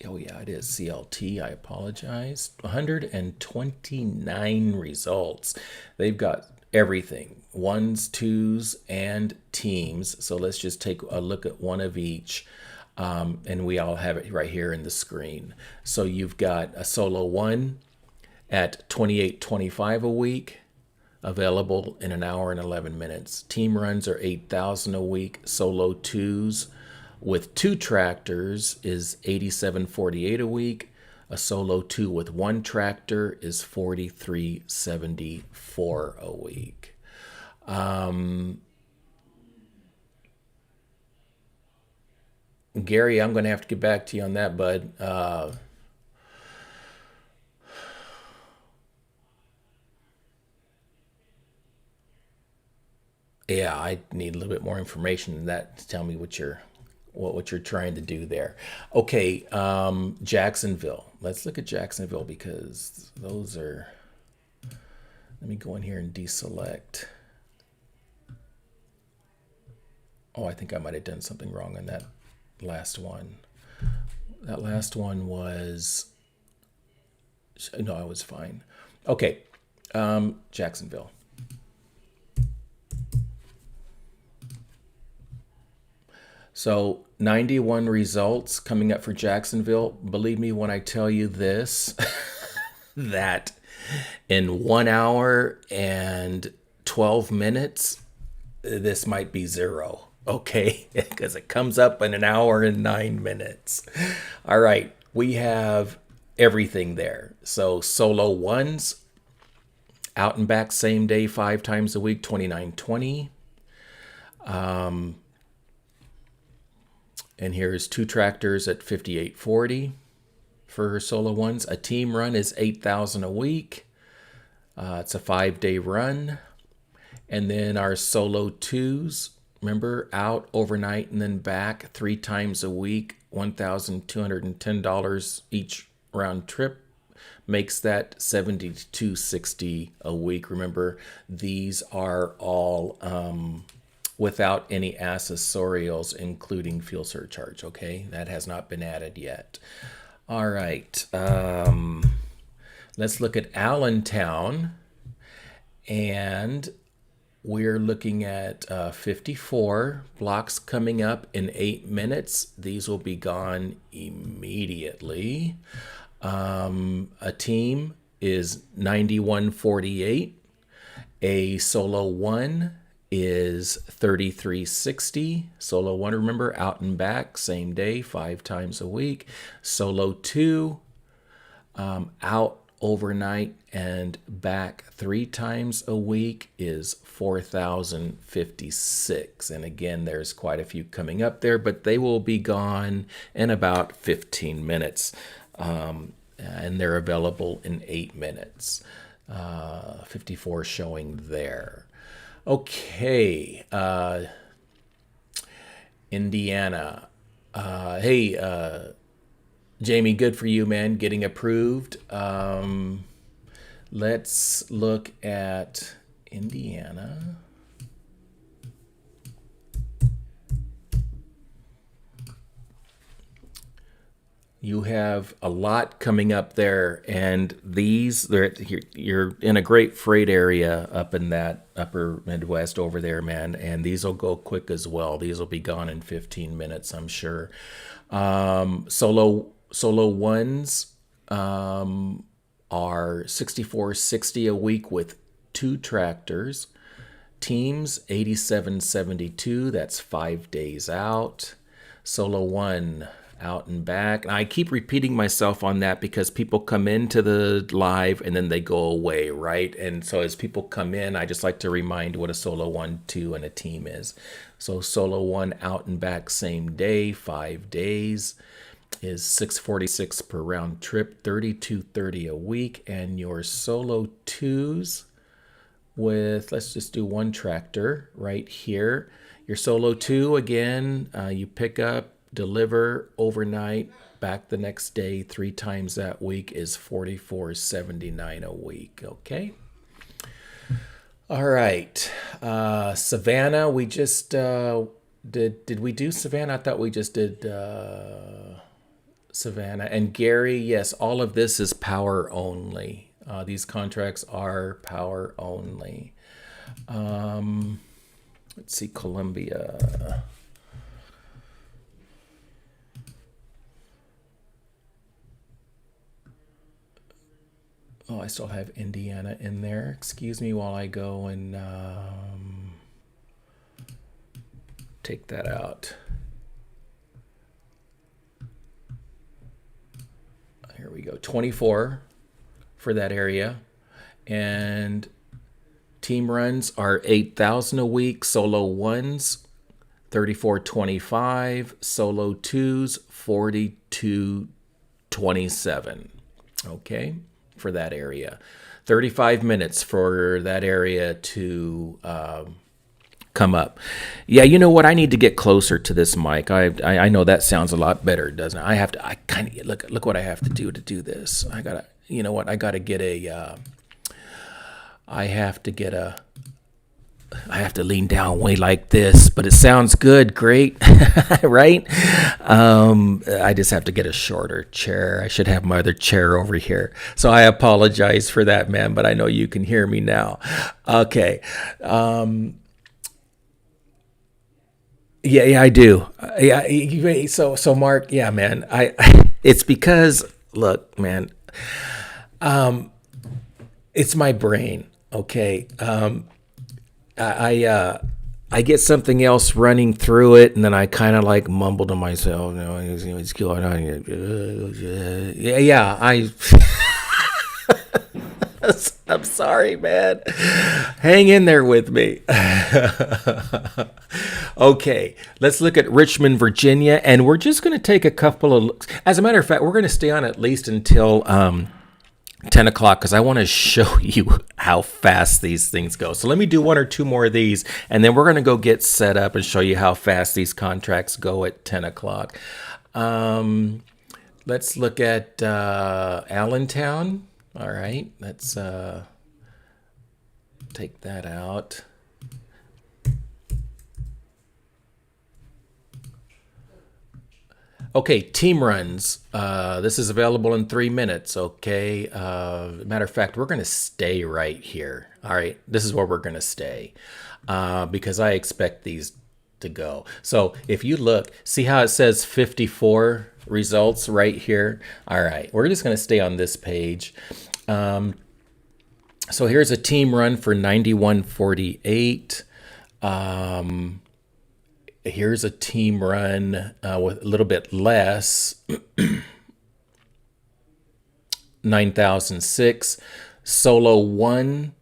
oh yeah, it is CLT. I apologize. 129 results. They've got everything, ones, twos, and teams. So let's just take a look at one of each. And we all have it right here in the screen. So you've got a solo one at $28.25 a week, available in an hour and 11 minutes. Team runs are $8,000 a week. Solo twos with 2 tractors is $87.48 a week. A solo 2 with 1 tractor is $43.74 a week. Gary, I'm going to have to get back to you on that, bud. Yeah, I need a little bit more information than that to tell me what you're trying to do there. Okay, Jacksonville. Let's look at Jacksonville because those are. Let me go in here and deselect. Oh, I think I might have done something wrong on that last one. That last one was. No, I was fine. Okay, Jacksonville. So 91 results coming up for Jacksonville. Believe me when I tell you this, that in 1 hour and 12 minutes, this might be 0. Okay, because it comes up in an hour and 9 minutes. All right, we have everything there. So solo ones, out and back same day, 5 times a week, $29.20. And here's 2 tractors at $58.40 for solo ones. A team run is $8,000 a week. It's a 5-day run. And then our solo twos, remember, out overnight and then back 3 times a week, $1,210 each round trip, makes that $72.60 a week. Remember, these are all without any accessorials, including fuel surcharge. Okay, that has not been added yet. All right, let's look at Allentown, and we're looking at 54 blocks coming up in 8 minutes. These will be gone immediately. A team is 91.48. A solo one is 33.60. Solo one, remember, out and back same day, 5 times a week. Solo two, out overnight and back 3 times a week is 4,056. And again, there's quite a few coming up there, but they will be gone in about 15 minutes. And they're available in 8 minutes. 54 showing there. Okay, Indiana. Hey, Jamie, good for you, man, getting approved. Let's look at Indiana. You have a lot coming up there, and you're in a great freight area up in that upper Midwest over there, man, and these will go quick as well. These will be gone in 15 minutes, I'm sure. Solo ones are $64.60 a week with 2 tractors. Teams $87.72. That's 5 days out. Solo one, out and back. And I keep repeating myself on that because people come into the live and then they go away, right? And so as people come in, I just like to remind what a solo one, 2, and a team is. So solo one, out and back same day, 5 days, is $646 per round trip, $32.30 a week. And your solo twos with, let's just do 1 tractor right here. Your solo 2, again, you pick up, deliver overnight, back the next day, 3 times that week is $44.79 a week. Okay. All right. Savannah, we just did we do Savannah? I thought we just did Savannah. And Gary, yes, all of this is power only. These contracts are power only. Let's see, Columbia. Oh, I still have Indiana in there. Excuse me while I go and take that out. Here we go. 24 for that area. And team runs are 8,000 a week. Solo ones, 34.25. Solo twos, 42.27. Okay, for that area. 35 minutes for that area to come up. Yeah, you know what? I need to get closer to this mic. I know that sounds a lot better, doesn't it? I kind of look what I have to do this. I gotta, you know what? I have to lean down way like this, but it sounds good, great, right? I just have to get a shorter chair. I should have my other chair over here. So I apologize for that, man, but I know you can hear me now. Okay. Yeah, I do. Yeah, so Mark, yeah, man, it's because, look, man, it's my brain. Okay. I get something else running through it, and then I kind of like mumble to myself, what's going on here? Yeah, I'm sorry, man. Hang in there with me. Okay, let's look at Richmond, Virginia, and we're just going to take a couple of looks. As a matter of fact, we're going to stay on at least until 10 o'clock because I want to show you how fast these things go. So let me do one or two more of these, and then we're going to go get set up and show you how fast these contracts go at 10 o'clock. Let's look at Allentown. All right, let's take that out. Okay, team runs. This is available in 3 minutes, okay? Matter of fact, we're going to stay right here. All right, this is where we're going to stay because I expect these to go. So if you look, see how it says 54 results right here? All right, we're just going to stay on this page. So here's a team run for 91.48. Here's a team run with a little bit less, 9,006. Solo one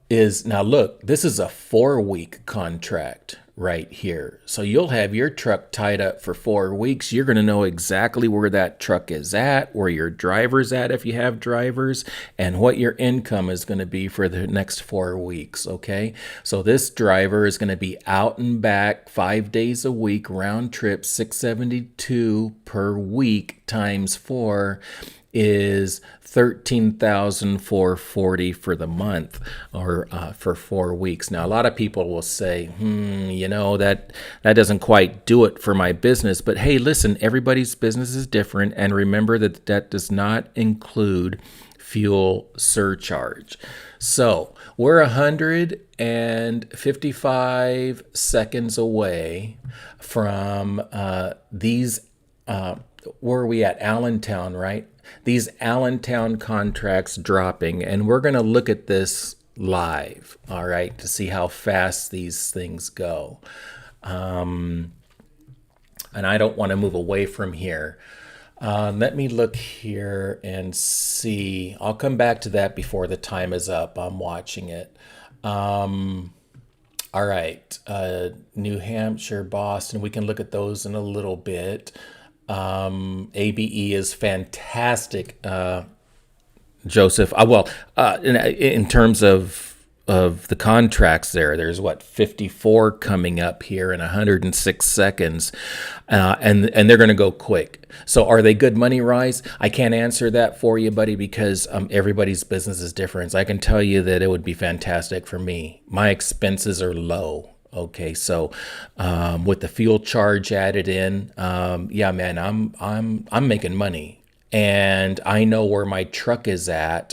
is, now look, this is a 4-week contract right here. So you'll have your truck tied up for 4 weeks. You're going to know exactly where that truck is at, where your driver's at if you have drivers, and what your income is going to be for the next 4 weeks, okay? So this driver is going to be out and back 5 days a week, round trip, 672 per week times 4 is 13,440 for the month, or for 4 weeks. Now, a lot of people will say, that doesn't quite do it for my business. But hey, listen, everybody's business is different, and remember that does not include fuel surcharge. So we're 155 seconds away from these. Where are we at? Allentown, right? These Allentown contracts dropping, and we're going to look at this live, all right, to see how fast these things go. And I don't want to move away from here. Let me look here and see. I'll come back to that before the time is up. I'm watching it. All right. New Hampshire, Boston. We can look at those in a little bit. ABE is fantastic, Joseph. In terms of the contracts there's 54 coming up here in 106 seconds, and they're going to go quick. So are they good money, Rise? I can't answer that for you, buddy, because everybody's business is different. So I can tell you that it would be fantastic for me. My expenses are low. Okay, so with the fuel charge added in, yeah, man, I'm making money, and I know where my truck is at.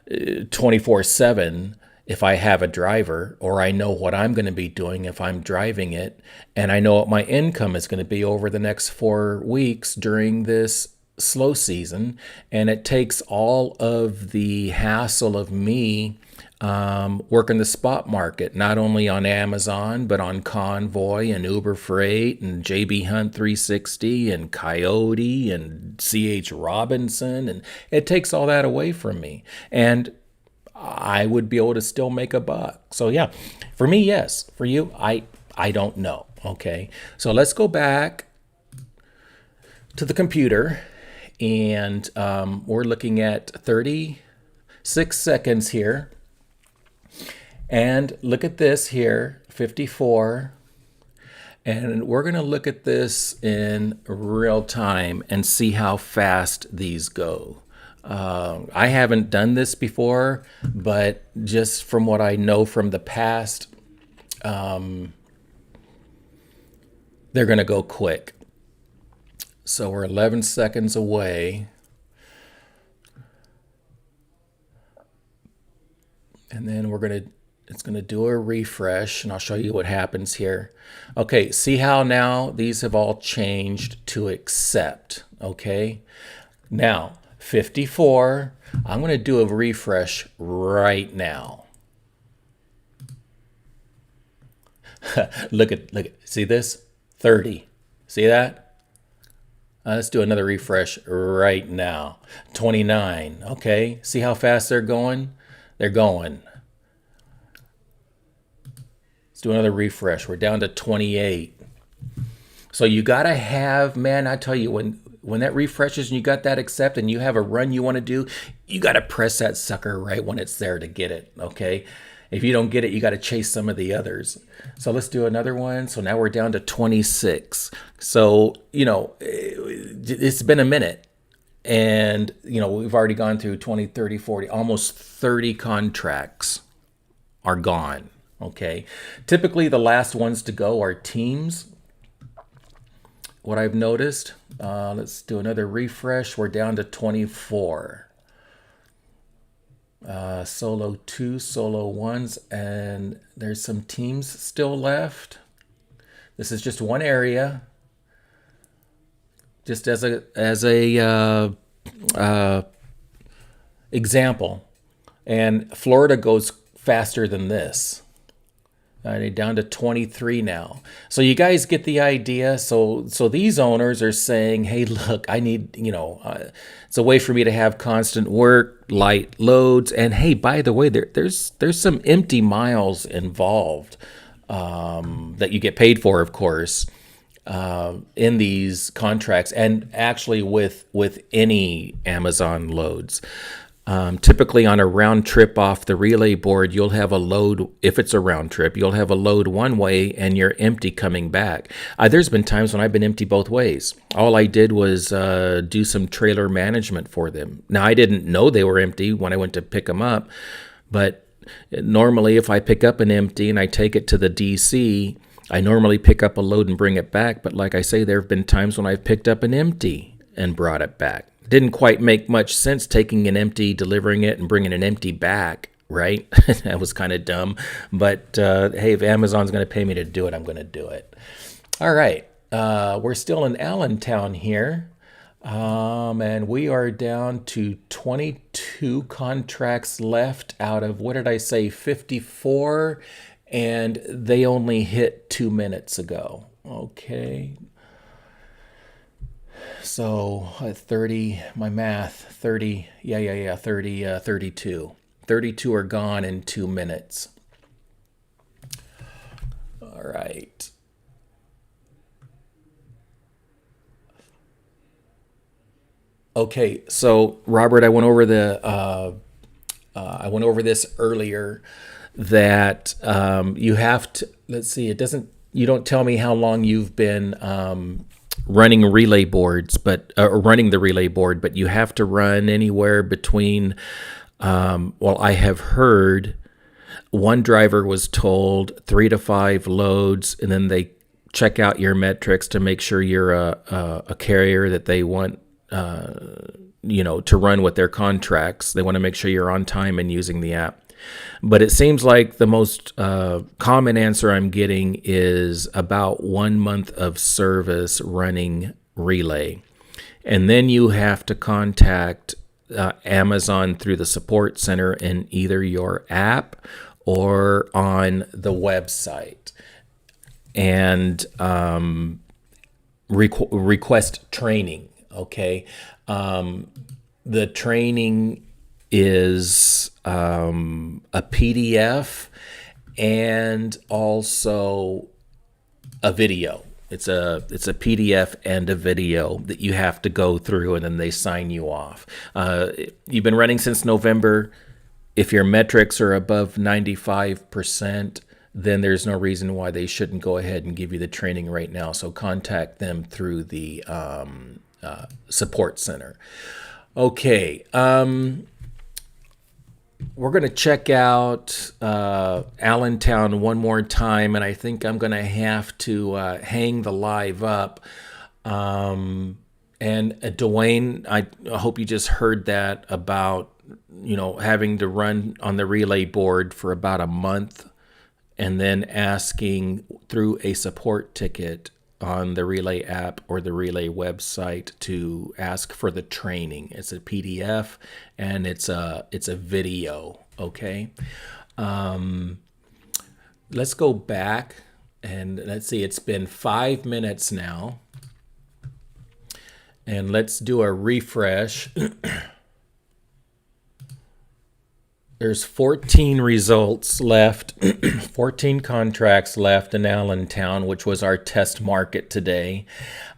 24/7 if I have a driver, or I know what I'm going to be doing if I'm driving it, and I know what my income is going to be over the next 4 weeks during this slow season. And it takes all of the hassle of me working the spot market, not only on Amazon, but on Convoy and Uber Freight and JB Hunt 360 and Coyote and CH Robinson. And it takes all that away from me. And I would be able to still make a buck. So yeah, for me, yes. For you, I don't know. Okay. So let's go back to the computer, and we're looking at 36 seconds here. And look at this here, 54. And we're going to look at this in real time and see how fast these go. I haven't done this before, but just from what I know from the past, they're going to go quick. So we're 11 seconds away. And then it's going to do a refresh, and I'll show you what happens here. Okay, see how now these have all changed to accept, okay? Now, 54, I'm going to do a refresh right now. Look at, see this? 30. See that? Let's do another refresh right now. 29. Okay, see how fast they're going? They're going. Let's do another refresh. We're down to 28. So you got to have, man, I tell you, when that refreshes and you got that accept and you have a run you want to do, you got to press that sucker right when it's there to get it, okay? If you don't get it, you got to chase some of the others. So let's do another one. So now we're down to 26. So, it's been a minute. And, we've already gone through 20, 30, 40, almost 30 contracts are gone, okay? Typically, the last ones to go are teams. What I've noticed, let's do another refresh. We're down to 24. Solo 2, solo 1s, and there's some teams still left. This is just one area. Just as a example. And Florida goes faster than this. Down to 23 now. So you guys get the idea. So these owners are saying, hey, look, I need, it's a way for me to have constant work, light loads. And hey, by the way, there's some empty miles involved that you get paid for, of course, in these contracts, and actually with any Amazon loads. Typically on a round trip off the relay board, you'll have a load, if it's a round trip, you'll have a load one way and you're empty coming back. There's been times when I've been empty both ways. All I did was do some trailer management for them. Now, I didn't know they were empty when I went to pick them up, but normally if I pick up an empty and I take it to the DC, I normally pick up a load and bring it back. But like I say, there have been times when I've picked up an empty and brought it back. Didn't quite make much sense taking an empty, delivering it, and bringing an empty back, right? That was kind of dumb. But hey, if Amazon's going to pay me to do it, I'm going to do it. All right. We're still in Allentown here. And we are down to 22 contracts left out of, what did I say, 54? And they only hit 2 minutes ago. Okay. So 30, my math, 30, 32. 32 are gone in 2 minutes. All right. Okay, so Robert, I went over this earlier, that you have to, let's see, you don't tell me how long you've been running relay boards, but running the relay board, but you have to run anywhere between, I have heard one driver was told 3 to 5 loads, and then they check out your metrics to make sure you're a carrier that they want to run with their contracts. They want to make sure you're on time and using the app. But it seems like the most common answer I'm getting is about 1 month of service running Relay. And then you have to contact Amazon through the support center in either your app or on the website, and request training. Okay. The training is a PDF and also a video. It's a PDF and a video that you have to go through, and then they sign you off. You've been running since November. If your metrics are above 95%, then there's no reason why they shouldn't go ahead and give you the training right now. So contact them through the support center. Okay. We're going to check out Allentown one more time, and I think I'm going to have to hang the live up. And Dwayne, I hope you just heard that about, having to run on the relay board for about a month and then asking through a support ticket on the Relay app or the Relay website to ask for the training. It's a PDF and it's a video. Okay. Let's go back and let's see. It's been 5 minutes now, and let's do a refresh. There's 14 results left, 14 contracts left in Allentown, which was our test market today.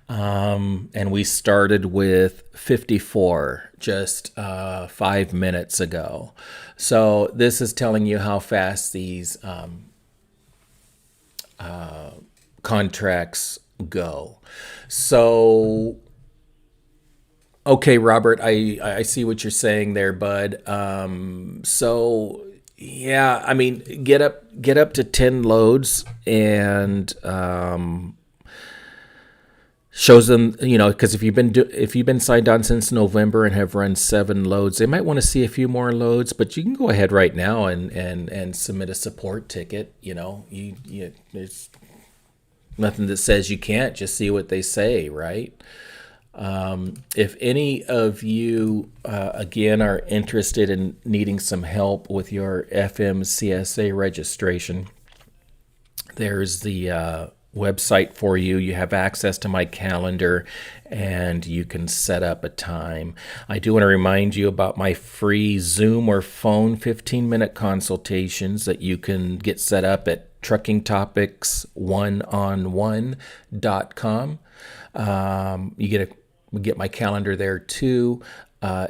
And we started with 54 just 5 minutes ago. So this is telling you how fast these contracts go. So, okay, Robert, I see what you're saying there, bud. So yeah, I mean, get up to 10 loads and shows them, because if you've been signed on since November and have run 7 loads, they might want to see a few more loads. But you can go ahead right now and submit a support ticket. There's nothing that says you can't. Just see what they say, right? If any of you, again, are interested in needing some help with your FMCSA registration, there's the website for you. You have access to my calendar and you can set up a time. I do want to remind you about my free Zoom or phone 15-minute consultations that you can get set up at truckingtopics1on1.com. You get my calendar there too.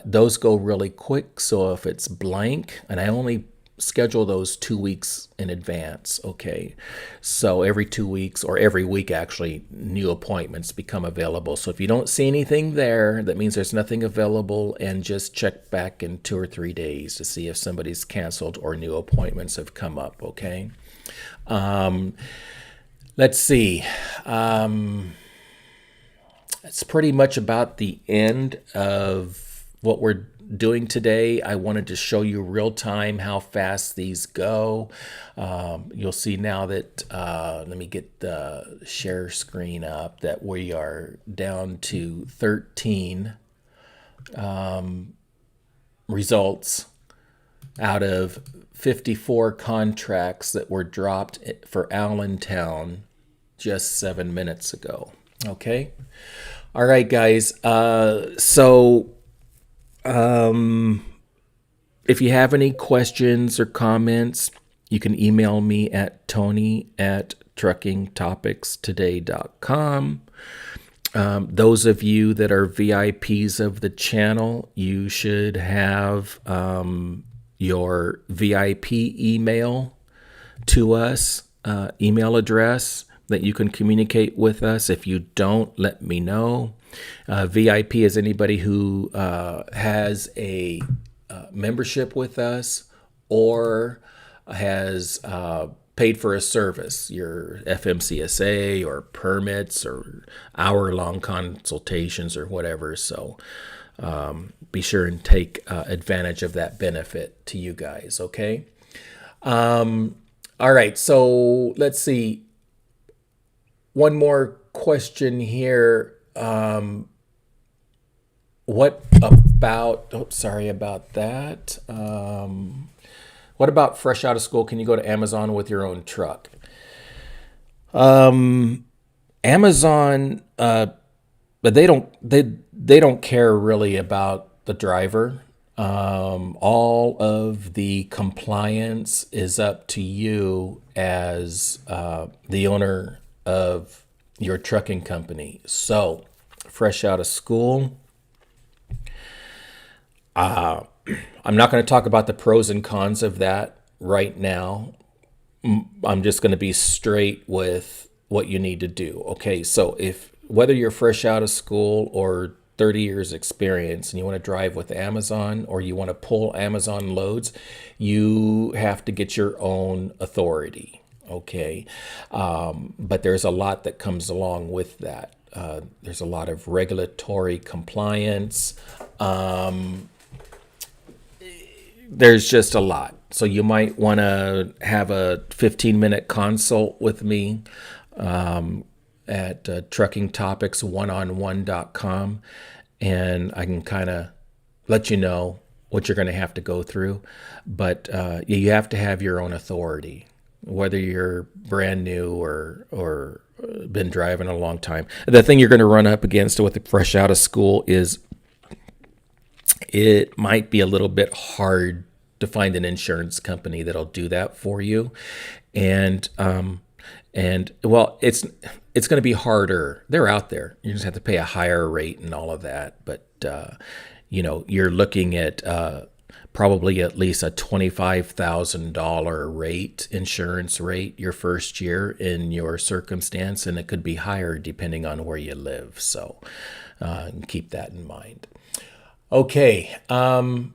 Those go really quick. So if it's blank, and I only schedule those 2 weeks in advance. Okay. So every 2 weeks or every week, actually, new appointments become available. So if you don't see anything there, that means there's nothing available, and just check back in 2 or 3 days to see if somebody's canceled or new appointments have come up. Okay. Let's see. It's pretty much about the end of what we're doing today. I wanted to show you real time how fast these go. You'll see now that, let me get the share screen up, that we are down to 13 results out of 54 contracts that were dropped for Allentown just 7 minutes ago. Okay. All right, guys. If you have any questions or comments, you can email me at tony@truckingtopicstoday.com. Those of you that are VIPs of the channel, you should have your VIP email to us, email address that you can communicate with us. If you don't, let me know. VIP is anybody who has a membership with us or has paid for a service, your FMCSA or permits or hour-long consultations or whatever. So be sure and take advantage of that benefit to you guys, okay? All right, so let's see. One more question here. What about, sorry about that. What about fresh out of school? Can you go to Amazon with your own truck? Amazon, but they don't care really about the driver. All of the compliance is up to you as the owner of your trucking company. So, fresh out of school, I'm not going to talk about the pros and cons of that right now. I'm just going to be straight with what you need to do. Okay, so if whether you're fresh out of school or 30 years experience and you want to drive with Amazon or you want to pull Amazon loads, you have to get your own authority. Okay, but there's a lot that comes along with that. There's a lot of regulatory compliance. There's just a lot. So you might want to have a 15-minute consult with me at truckingtopics1on1.com, and I can kind of let you know what you're going to have to go through. But you have to have your own authority, whether you're brand new or been driving a long time. The thing you're going to run up against with the fresh out of school is it might be a little bit hard to find an insurance company that'll do that for you. And well, it's going to be harder. They're out there. You just have to pay a higher rate and all of that. But, you're looking at probably at least a $25,000 insurance rate your first year in your circumstance. And it could be higher depending on where you live. So keep that in mind. Okay. Now,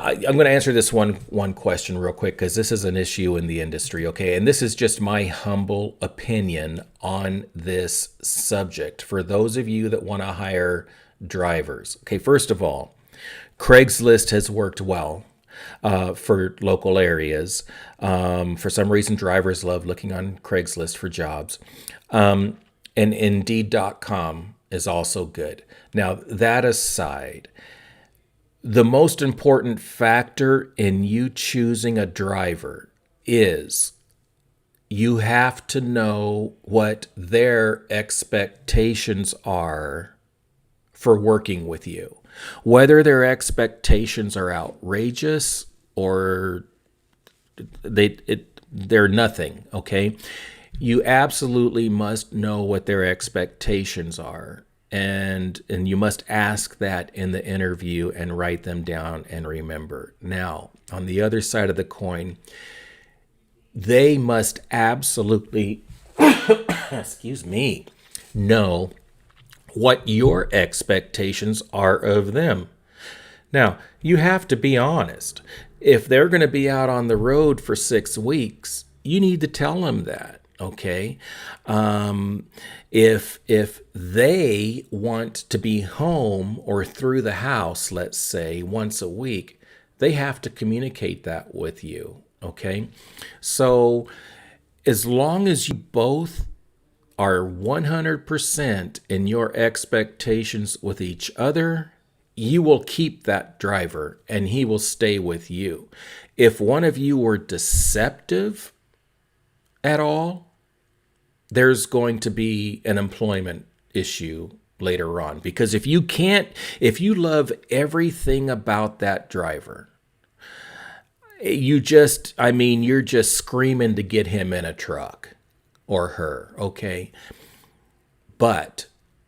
I'm going to answer this one question real quick because this is an issue in the industry, okay? And this is just my humble opinion on this subject for those of you that want to hire drivers. Okay, first of all, Craigslist has worked well for local areas. For some reason, drivers love looking on Craigslist for jobs. And Indeed.com is also good. Now, that aside, the most important factor in you choosing a driver is you have to know what their expectations are for working with you. Whether their expectations are outrageous or they're nothing, okay? You absolutely must know what their expectations are. And you must ask that in the interview and write them down and remember. Now, on the other side of the coin, they must absolutely, excuse me, know what your expectations are of them. Now, you have to be honest. If they're going to be out on the road for 6 weeks, you need to tell them that. Okay. If they want to be home or through the house, let's say once a week, they have to communicate that with you. Okay. So as long as you both are 100% in your expectations with each other, you will keep that driver and he will stay with you. If one of you were deceptive at all, there's going to be an employment issue later on. Because if you love everything about that driver, you're just screaming to get him in a truck or her, okay? But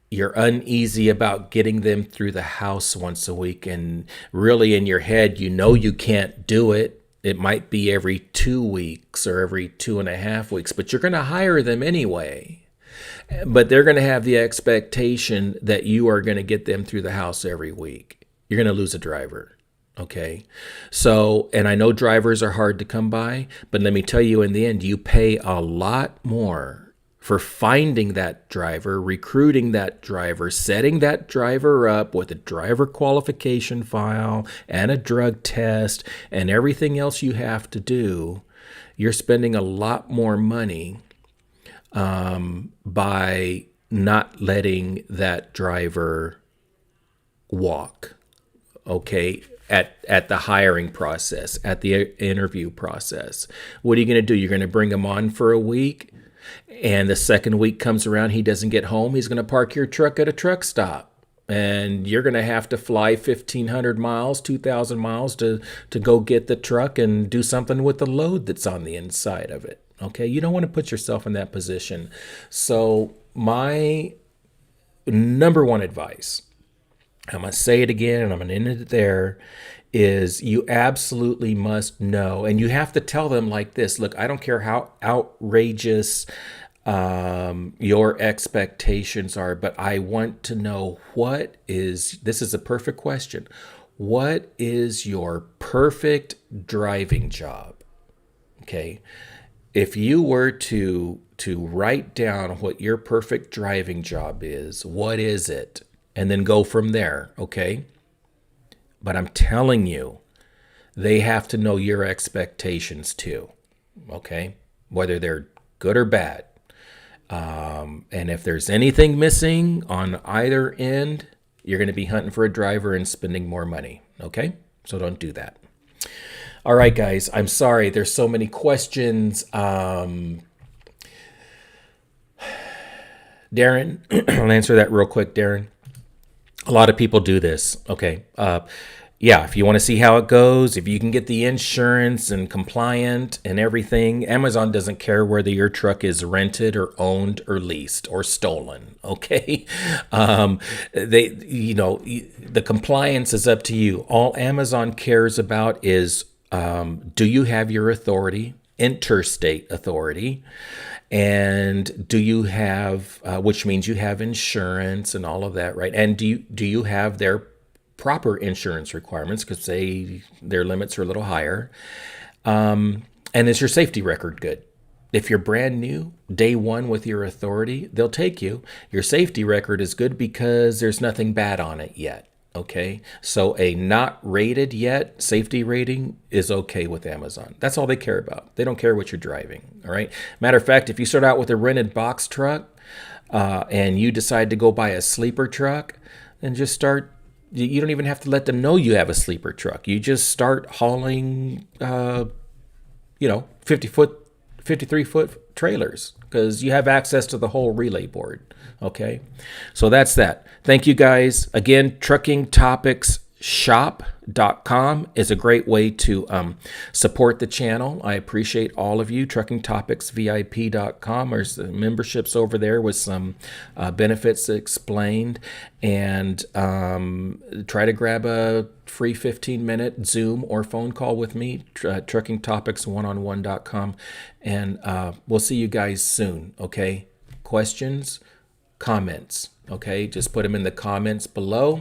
you're uneasy about getting them through the house once a week, and really in your head, you can't do it. It might be every 2 weeks or every 2.5 weeks, but you're going to hire them anyway. But they're going to have the expectation that you are going to get them through the house every week. You're going to lose a driver. Okay. So, and I know drivers are hard to come by, but let me tell you, in the end, you pay a lot more for finding that driver, recruiting that driver, setting that driver up with a driver qualification file and a drug test and everything else you have to do. You're spending a lot more money by not letting that driver walk, okay, at the hiring process, at the interview process. What are you going to do? You're going to bring him on for a week, and the second week comes around, he doesn't get home. He's going to park your truck at a truck stop, and you're going to have to fly 1,500 miles, 2,000 miles to go get the truck and do something with the load that's on the inside of it. Okay, you don't want to put yourself in that position. So my number one advice, I'm going to say it again and I'm going to end it there, is you absolutely must know, and you have to tell them like this: look, I don't care how outrageous your expectations are, but I want to know this is a perfect question. What is your perfect driving job? Okay. If you were to write down what your perfect driving job is, what is it? And then go from there, okay? But I'm telling you, they have to know your expectations too, okay? Whether they're good or bad. And if there's anything missing on either end, you're going to be hunting for a driver and spending more money, okay? So don't do that. All right, guys, I'm sorry. There's so many questions. Darren, I'll answer that real quick, Darren. A lot of people do this. Okay. Yeah, if you want to see how it goes, if you can get the insurance and compliant and everything, Amazon doesn't care whether your truck is rented or owned or leased or stolen. Okay. The compliance is up to you. All Amazon cares about is, do you have your authority, interstate authority? And do you have, which means you have insurance and all of that, right? And do you have their proper insurance requirements, because their limits are a little higher? And is your safety record good? If you're brand new, day one with your authority, they'll take you. Your safety record is good because there's nothing bad on it yet. Okay, so a not rated yet safety rating is okay with Amazon. That's all they care about. They don't care what you're driving. All right. Matter of fact, if you start out with a rented box truck and you decide to go buy a sleeper truck, then just start. You don't even have to let them know you have a sleeper truck. You just start hauling, 53-foot trailers, because you have access to the whole relay board. Okay, so that's that. Thank you, guys. Again, truckingtopicsshop.com is a great way to support the channel. I appreciate all of you. truckingtopicsvip.com. There's the memberships over there with some benefits explained. And try to grab a free 15-minute Zoom or phone call with me, truckingtopics1on1.com. And we'll see you guys soon, okay? Questions? Comments, okay? Just put them in the comments below,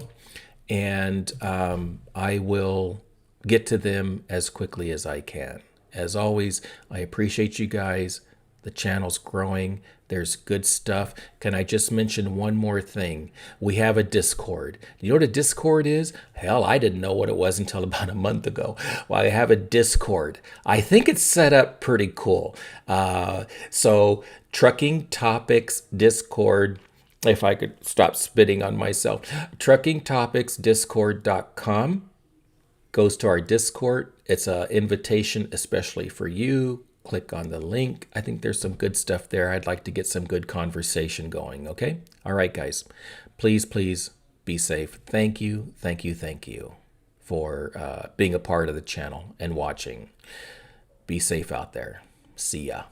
and I will get to them as quickly as I can. As always, I appreciate you guys. The channel's growing. There's good stuff. Can I just mention one more thing? We have a Discord. You know what a Discord is? Hell, I didn't know what it was until about a month ago. Well, I have a Discord. I think it's set up pretty cool. So Trucking Topics Discord, if I could stop spitting on myself, truckingtopicsdiscord.com goes to our Discord. It's an invitation especially for you. Click on the link. I think there's some good stuff there. I'd like to get some good conversation going, okay? All right, guys. Please be safe. Thank you for being a part of the channel and watching. Be safe out there. See ya.